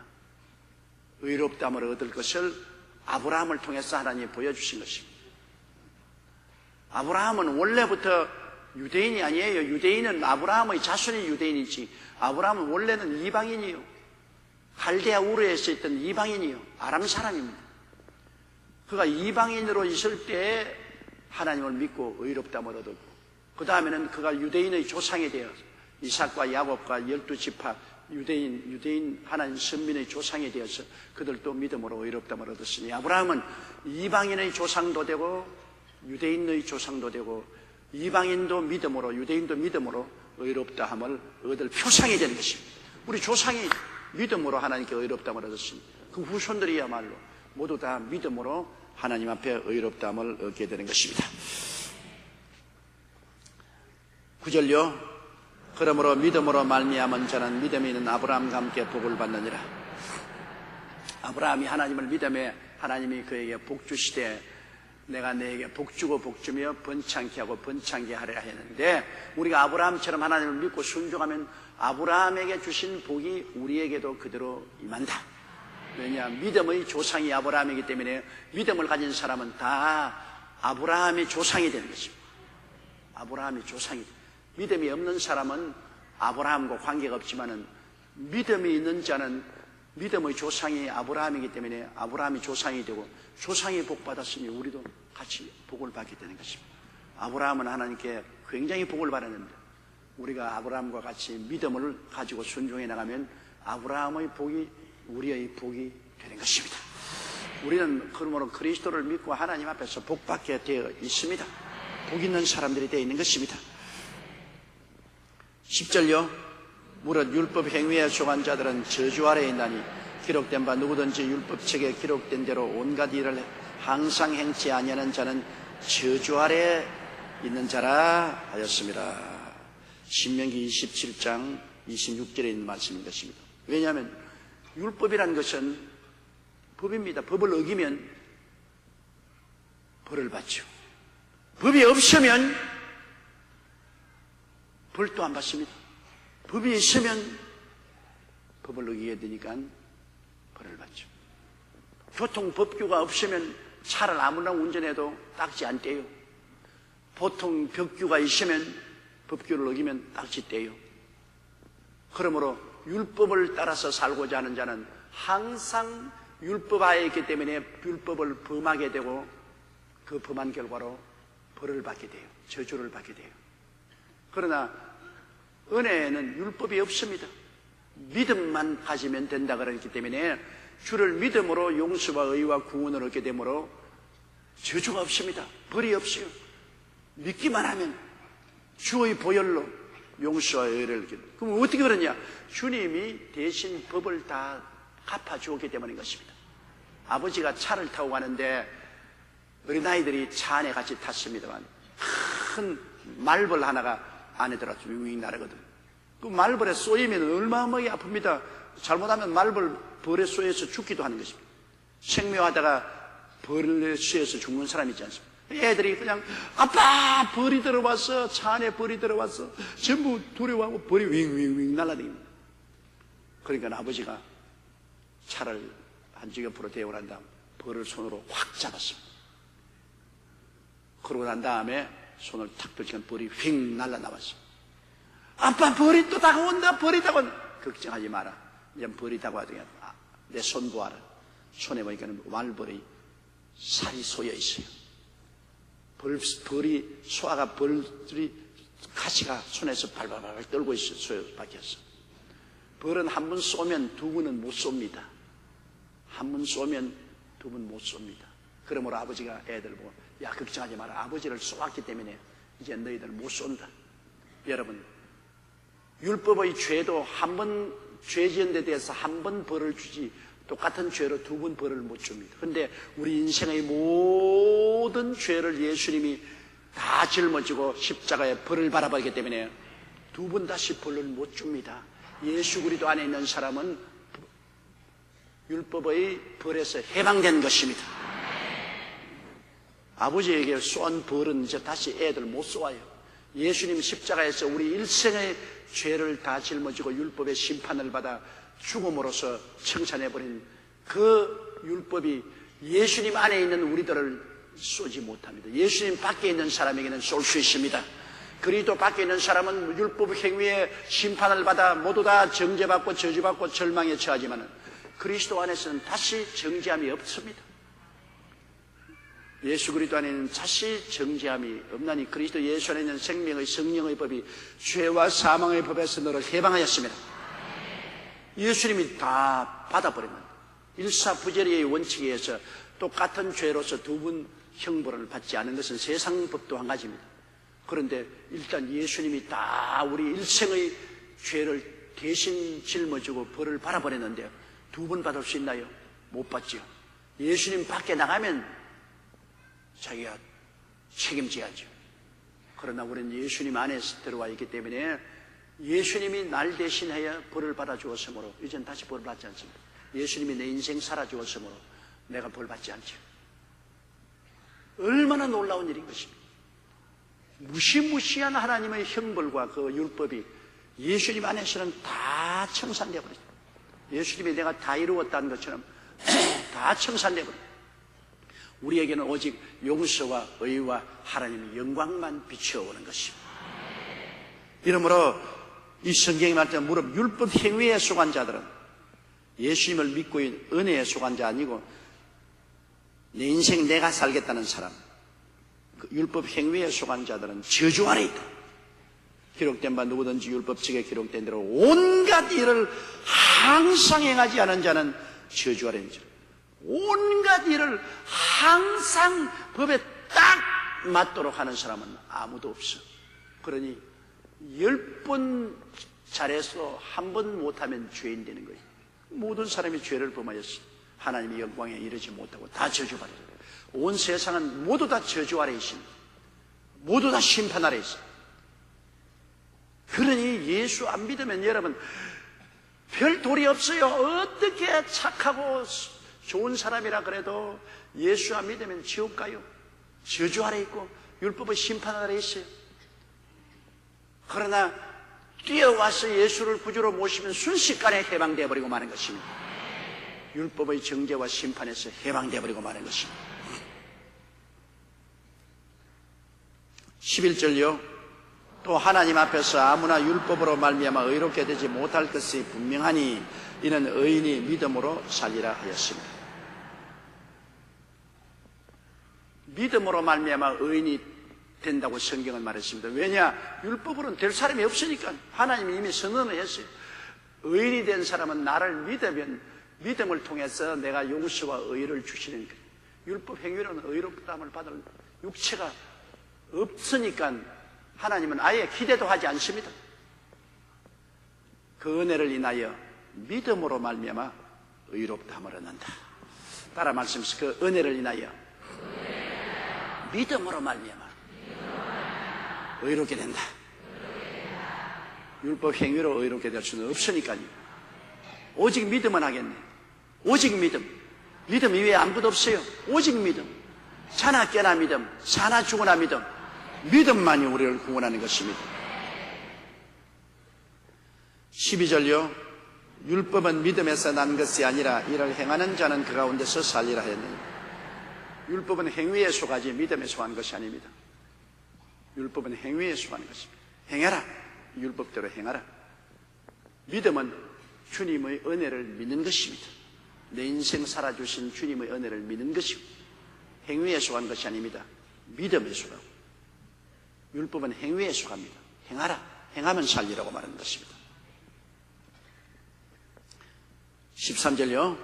의롭다함을 얻을 것을 아브라함을 통해서 하나님이 보여주신 것입니다. 아브라함은 원래부터 유대인이 아니에요. 유대인은 아브라함의 자손이 유대인이지, 아브라함은 원래는 이방인이요, 갈대아 우르에서 있던 이방인이요, 아람 사람입니다. 그가 이방인으로 있을 때 하나님을 믿고 의롭다함을 얻었고, 그 다음에는 그가 유대인의 조상이 되어 이삭과 야곱과 12지파 유대인 하나님 선민의 조상이 되어서 그들도 믿음으로 의롭다함을 얻었으니, 아브라함은 이방인의 조상도 되고 유대인의 조상도 되고 이방인도 믿음으로 유대인도 믿음으로 의롭다함을 얻을 표상이 되는 것입니다. 우리 조상이 믿음으로 하나님께 의롭다함을 얻었으니 그 후손들이야말로 모두 다 믿음으로 하나님 앞에 의롭다함을 얻게 되는 것입니다. 9절요. 그러므로 믿음으로 말미암은 자는 믿음이 있는 아브라함과 함께 복을 받느니라. 아브라함이 하나님을 믿음에 하나님이 그에게 복 주시되 내가 너에게 복 주고 복 주며 번창케 하고 번창케 하리라 했는데, 우리가 아브라함처럼 하나님을 믿고 순종하면 아브라함에게 주신 복이 우리에게도 그대로 임한다. 왜냐? 믿음의 조상이 아브라함이기 때문에 믿음을 가진 사람은 다 아브라함의 조상이 되는 것입니다. 아브라함의 조상이. 믿음이 없는 사람은 아브라함과 관계가 없지만은 믿음이 있는 자는 믿음의 조상이 아브라함이기 때문에 아브라함이 조상이 되고, 조상이 복 받았으니 우리도 같이 복을 받게 되는 것입니다. 아브라함은 하나님께 굉장히 복을 받았는데 우리가 아브라함과 같이 믿음을 가지고 순종해 나가면 아브라함의 복이 우리의 복이 되는 것입니다. 우리는 그러므로 그리스도를 믿고 하나님 앞에서 복 받게 되어 있습니다. 복 있는 사람들이 되어 있는 것입니다. 10절요. 무릇 율법 행위에 속한 자들은 저주 아래에 있나니 기록된 바 누구든지 율법책에 기록된 대로 온갖 일을 항상 행치 아니하는 자는 저주 아래에 있는 자라 하였습니다. 신명기 27장 26절에 있는 말씀인 것입니다. 왜냐하면 율법이라는 것은 법입니다. 법을 어기면 벌을 받죠. 법이 없으면 벌도 안 받습니다. 법이 있으면 법을 어기게 되니까 벌을 받죠. 교통법규가 없으면 차를 아무나 운전해도 딱지 안 떼요. 보통 법규가 있으면 법규를 어기면 딱지 떼요. 그러므로 율법을 따라서 살고자 하는 자는 항상 율법 하에 있기 때문에 율법을 범하게 되고 그 범한 결과로 벌을 받게 돼요. 저주를 받게 돼요. 그러나 은혜에는 율법이 없습니다. 믿음만 가지면 된다 그랬기 때문에 주를 믿음으로 용서와 의와 구원을 얻게 되므로 저주가 없습니다. 벌이 없어요. 믿기만 하면 주의 보혈로 용서와 의를 얻게 돼요. 그럼 어떻게 그러냐? 주님이 대신 법을 다 갚아주었기 때문인 것입니다. 아버지가 차를 타고 가는데 어린아이들이 차 안에 같이 탔습니다만 큰 말벌 하나가 안에 들어가서 윙윙 날아거든. 그 말벌에 쏘이면 얼마나 아픕니다. 잘못하면 벌에 쏘여서 죽기도 하는 것입니다. 생묘하다가 벌에 쏘여서 죽는 사람이 있지 않습니까? 애들이 그냥 아빠 벌이 들어왔어, 차 안에 벌이 들어왔어, 전부 두려워하고 벌이 윙윙윙 날아다닙니다. 그러니까 아버지가 차를 한쪽 옆으로 대고 난 다음 벌을 손으로 확 잡았습니다. 그러고 난 다음에 손을 탁 펼치면 벌이 휙 날아나왔습니다. 아빠 벌이 또 다가온다, 벌이 다가온다. 걱정하지 마라. 이제 벌이 다가와도 내 손 보아라. 손에 보니까 말벌이 살이 쏘여 있어요. 벌이 소아가 벌들이 가시가 손에서 발발발 떨고 있어요. 쏘여 박혔어. 벌은 한 번 쏘면 두 번은 못 쏩니다. 한 번 쏘면 두 번 못 쏩니다. 그러므로 아버지가 애들 보고 야 걱정하지 마라. 아버지를 쏘았기 때문에 이제 너희들 못 쏜다. 여러분 율법의 죄도 한 번 죄 지은 데 대해서 한 번 벌을 주지 똑같은 죄로 두 번 벌을 못 줍니다. 그런데 우리 인생의 모든 죄를 예수님이 다 짊어지고 십자가에 벌을 바라보기 때문에 두 번 다시 벌을 못 줍니다. 예수 그리스도 안에 있는 사람은 율법의 벌에서 해방된 것입니다. 아버지에게 쏜 벌은 이제 다시 애들 못 쏘아요. 예수님 십자가에서 우리 일생의 죄를 다 짊어지고 율법의 심판을 받아 죽음으로써 청산해버린 그 율법이 예수님 안에 있는 우리들을 쏘지 못합니다. 예수님 밖에 있는 사람에게는 쏠 수 있습니다. 그리스도 밖에 있는 사람은 율법 행위의 심판을 받아 모두 다 정죄받고 저주받고 절망에 처하지만 그리스도 안에서는 다시 정죄함이 없습니다. 예수 그리스도 안에는 다시 정죄함이 없나니 그리스도 예수 안에 있는 생명의 성령의 법이 죄와 사망의 법에서 너를 해방하였습니다. 예수님이 다 받아버립니다. 일사부재리의 원칙에 의해서 똑같은 죄로서 두 번 형벌을 받지 않은 것은 세상 법도 한 가지입니다. 그런데 일단 예수님이 다 우리 일생의 죄를 대신 짊어지고 벌을 바라버렸는데 두 번 받을 수 있나요? 못 받죠. 예수님 밖에 나가면 자기가 책임져야죠. 그러나 우리는 예수님 안에 들어와 있기 때문에 예수님이 날 대신하여 벌을 받아 주었으므로 이젠 다시 벌을 받지 않습니다. 예수님이 내 인생 살아 주었으므로 내가 벌 받지 않죠. 얼마나 놀라운 일인 것입니다. 무시무시한 하나님의 형벌과 그 율법이 예수님 안에서는 다 청산되어 버립니다. 예수님이 내가 다 이루었다는 것처럼 다 청산되어 버립니다. 우리에게는 오직 용서와 의와 하나님의 영광만 비추어오는 것입니다. 이러므로 이 성경이 말하는 무릇 율법 행위에 속한 자들은 예수님을 믿고 있는 은혜에 속한 자 아니고 내 인생 내가 살겠다는 사람, 그 율법 행위에 속한 자들은 저주 아래 있다. 기록된 바 누구든지 율법책에 기록된 대로 온갖 일을 항상 행하지 않은 자는 저주 아래 있다. 온갖 일을 항상 법에 딱 맞도록 하는 사람은 아무도 없어. 그러니 10번 잘해서 한 번 못하면 죄인 되는 거예요. 모든 사람이 죄를 범하였어. 하나님의 영광에 이르지 못하고 다 저주받아요. 온 세상은 모두 다 저주 아래 있습니다. 모두 다 심판 아래 있어요. 그러니 예수 안 믿으면 여러분 별 도리 없어요. 어떻게 착하고 좋은 사람이라 그래도 예수 안 믿으면 지옥 가요. 저주 아래 있고 율법의 심판 아래 있어요. 그러나 뛰어와서 예수를 구주로 모시면 순식간에 해방되어 버리고 마는 것입니다. 율법의 정죄와 심판에서 해방되어 버리고 마는 것입니다. 11절요 또 하나님 앞에서 아무나 율법으로 말미암아 의롭게 되지 못할 것이 분명하니 이는 의인이 믿음으로 살리라 하였습니다. 믿음으로 말미암아 의인이 된다고 성경은 말했습니다. 왜냐? 율법으로는 될 사람이 없으니까. 하나님이 이미 선언을 했어요. 의인이 된 사람은 나를 믿으면 믿음을 통해서 내가 용서와 의를 주시는 거예요. 율법 행위로는 의롭다함을 받을 육체가 없으니까 하나님은 아예 기대도 하지 않습니다. 그 은혜를 인하여 믿음으로 말미암아 의롭다함을 얻는다. 따라 말씀하세요. 그 은혜를 인하여 믿음으로 말미암아 의롭게 된다. 율법 행위로 의롭게 될 수는 없으니까요. 오직 믿음은 하겠네. 오직 믿음. 믿음 이외에 아무것도 없어요. 오직 믿음. 자나 깨나 믿음, 사나 죽으나 믿음. 믿음만이 우리를 구원하는 것입니다. 12절요. 율법은 믿음에서 난 것이 아니라 이를 행하는 자는 그 가운데서 살리라 하였느니라. 율법은 행위에 속하지 믿음에 속한 것이 아닙니다. 율법은 행위에 속하는 것입니다. 행해라. 율법대로 행하라. 믿음은 주님의 은혜를 믿는 것입니다. 내 인생 살아주신 주님의 은혜를 믿는 것이고 행위에 속한 것이 아닙니다. 믿음에 속하고 율법은 행위에 속합니다. 행하라. 행하면 살리라고 말하는 것입니다. 13절요.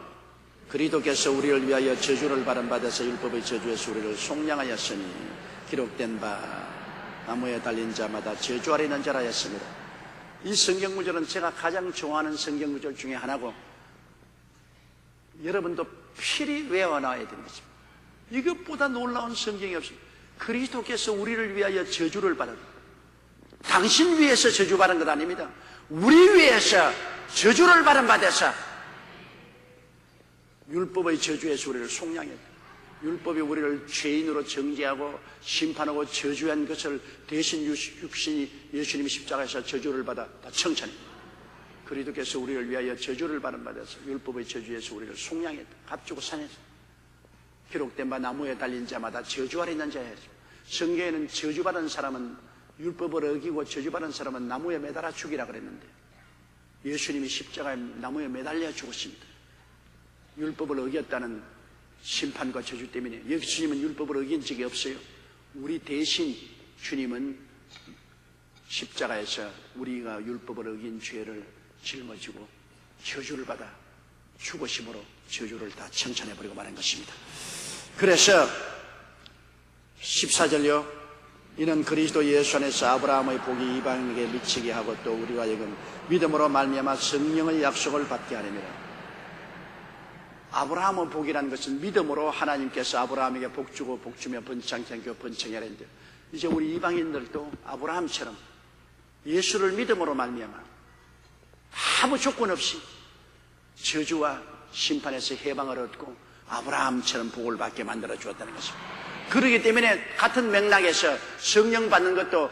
그리스도께서 우리를 위하여 저주를 받아서 율법의 저주에서 우리를 속량하였으니 기록된 바 나무에 달린 자마다 저주 아래 있는 자라 했습니다. 이 성경 구절은 제가 가장 좋아하는 성경 구절 중에 하나고 여러분도 필히 외워놔야 되는 것입니다. 이것보다 놀라운 성경이 없습니다. 그리스도께서 우리를 위하여 저주를 받은, 당신 위해서 저주받은 것 아닙니다. 우리 위해서 저주를 받은 바돼서 율법의 저주에서 우리를 속량했다. 율법이 우리를 죄인으로 정죄하고 심판하고 저주한 것을 대신 육신이 예수님이 십자가에서 저주를 받아 다 청천합니다. 그리스도께서 우리를 위하여 저주를 받은 바돼서 율법의 저주에서 우리를 속량했다. 값주고 산에서 기록된 바 나무에 달린 자마다 저주 아래 있는 자예요. 성경에는 저주받은 사람은 율법을 어기고 저주받은 사람은 나무에 매달아 죽이라 그랬는데 예수님이 십자가에 나무에 매달려 죽었습니다. 율법을 어겼다는 심판과 저주 때문에 예수님은 율법을 어긴 적이 없어요. 우리 대신 주님은 십자가에서 우리가 율법을 어긴 죄를 짊어지고 저주를 받아 죽으심으로 저주를 다 청산해버리고 마는 것입니다. 그래서 14절요. 이는 그리스도 예수 안에서 아브라함의 복이 이방인에게 미치게 하고 또 우리가 지금 믿음으로 말미암아 성령의 약속을 받게 하려니라. 아브라함의 복이라는 것은 믿음으로 하나님께서 아브라함에게 복 주고 복 주며 번창케 하고 번창하라 했는데 이제 우리 이방인들도 아브라함처럼 예수를 믿음으로 말미암아 아무 조건 없이 저주와 심판에서 해방을 얻고 아브라함처럼 복을 받게 만들어 주었다는 것입니다. 그렇기 때문에 같은 맥락에서 성령 받는 것도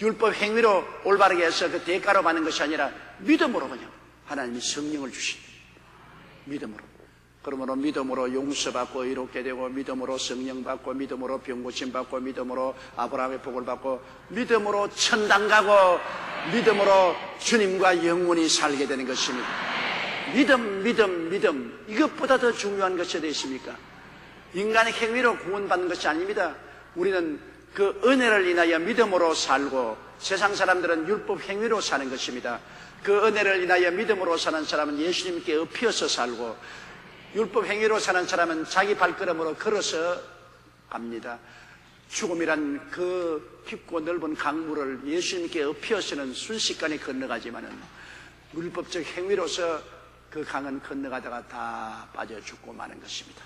율법 행위로 올바르게 해서 그 대가로 받는 것이 아니라 믿음으로 그냥 하나님이 성령을 주신 믿음으로. 그러므로 믿음으로 용서받고 의롭게 되고 믿음으로 성령 받고 믿음으로 병고침 받고 믿음으로 아브라함의 복을 받고 믿음으로 천당 가고 믿음으로 주님과 영원히 살게 되는 것입니다. 믿음 이것보다 더 중요한 것이 어디 있습니까? 인간의 행위로 구원받는 것이 아닙니다. 우리는 그 은혜를 인하여 믿음으로 살고 세상 사람들은 율법 행위로 사는 것입니다. 그 은혜를 인하여 믿음으로 사는 사람은 예수님께 엎혀서 살고 율법 행위로 사는 사람은 자기 발걸음으로 걸어서 갑니다. 죽음이란 그 깊고 넓은 강물을 예수님께 엎혀서는 순식간에 건너가지만은 율법적 행위로서 그 강은 건너가다가 다 빠져 죽고 마는 것입니다.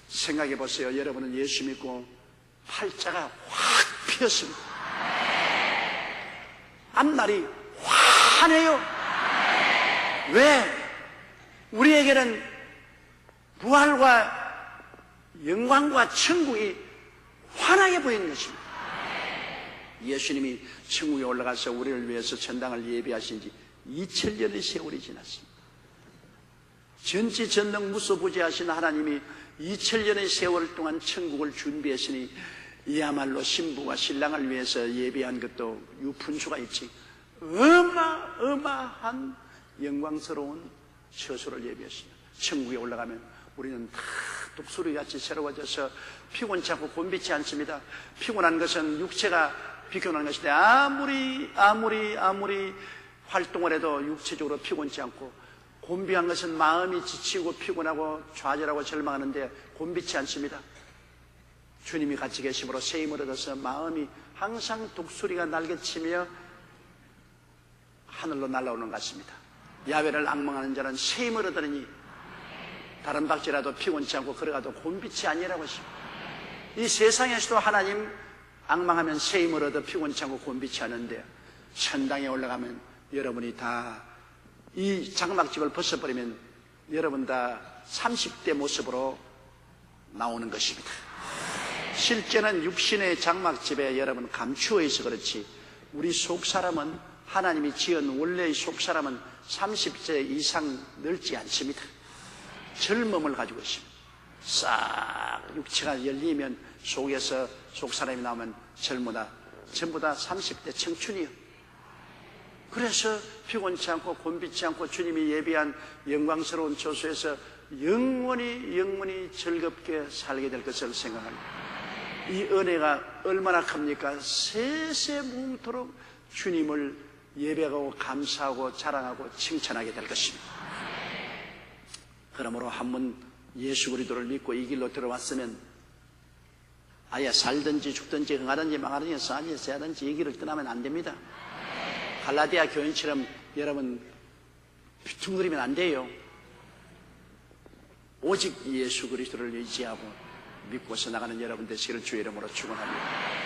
생각해 보세요. 여러분은 예수 믿고 팔자가 확 피었습니다. 앞날이 환해요. 왜? 우리에게는 부활과 영광과 천국이 환하게 보이는 것입니다. 예수님이 천국에 올라가서 우리를 위해서 천당을 예비하신 지 2000년의 세월이 지났습니다. 전지전능 무소부지하신 하나님이 2000년의 세월 동안 천국을 준비했으니 이야말로 신부와 신랑을 위해서 예비한 것도 유푼수가 있지. 어마어마한 영광스러운 처소를 예비했습니다. 천국에 올라가면 우리는 다 독수리같이 새로워져서 피곤치 않고 곤비치 않습니다. 피곤한 것은 육체가 비교하는 것인데 아무리 활동을 해도 육체적으로 피곤치 않고, 곤비한 것은 마음이 지치고 피곤하고 좌절하고 절망하는데 곤비치 않습니다. 주님이 같이 계심으로 새 힘을 얻어서 마음이 항상 독수리가 날개치며 하늘로 날아오는 것 같습니다. 야훼를 앙망하는 자는 새 힘을 얻으니 다른 박지라도 피곤치 않고 걸어가도 곤비치 아니라고 하십니다. 이 세상에서도 하나님 앙망하면 새 힘을 얻어 피곤치 않고 곤비치 않은데, 천당에 올라가면 여러분이 다 이 장막집을 벗어버리면 여러분 다 30대 모습으로 나오는 것입니다. 실제는 육신의 장막집에 여러분 감추어 있어 그렇지, 우리 속사람은, 하나님이 지은 원래의 속사람은 30세 이상 늙지 않습니다. 젊음을 가지고 있습니다. 싹 육체가 열리면 속에서 속사람이 나오면 젊으다, 전부 다 30대 청춘이요. 그래서 피곤치 않고 곤비치 않고 주님이 예비한 영광스러운 처소에서 영원히 즐겁게 살게 될 것을 생각합니다. 이 은혜가 얼마나 큽니까? 세세무음토록 주님을 예배하고 감사하고 자랑하고 칭찬하게 될 것입니다. 그러므로 한번 예수 그리스도를 믿고 이 길로 들어왔으면 아예 살든지 죽든지 흥하든지 망하든지 싸든지 세하든지 이 길을 떠나면 안 됩니다. 갈라디아 교인처럼 여러분 비퉁거리면 안 돼요. 오직 예수 그리스도를 의지하고 믿고서 나가는 여러분 되시기를 주의 이름으로 축원합니다.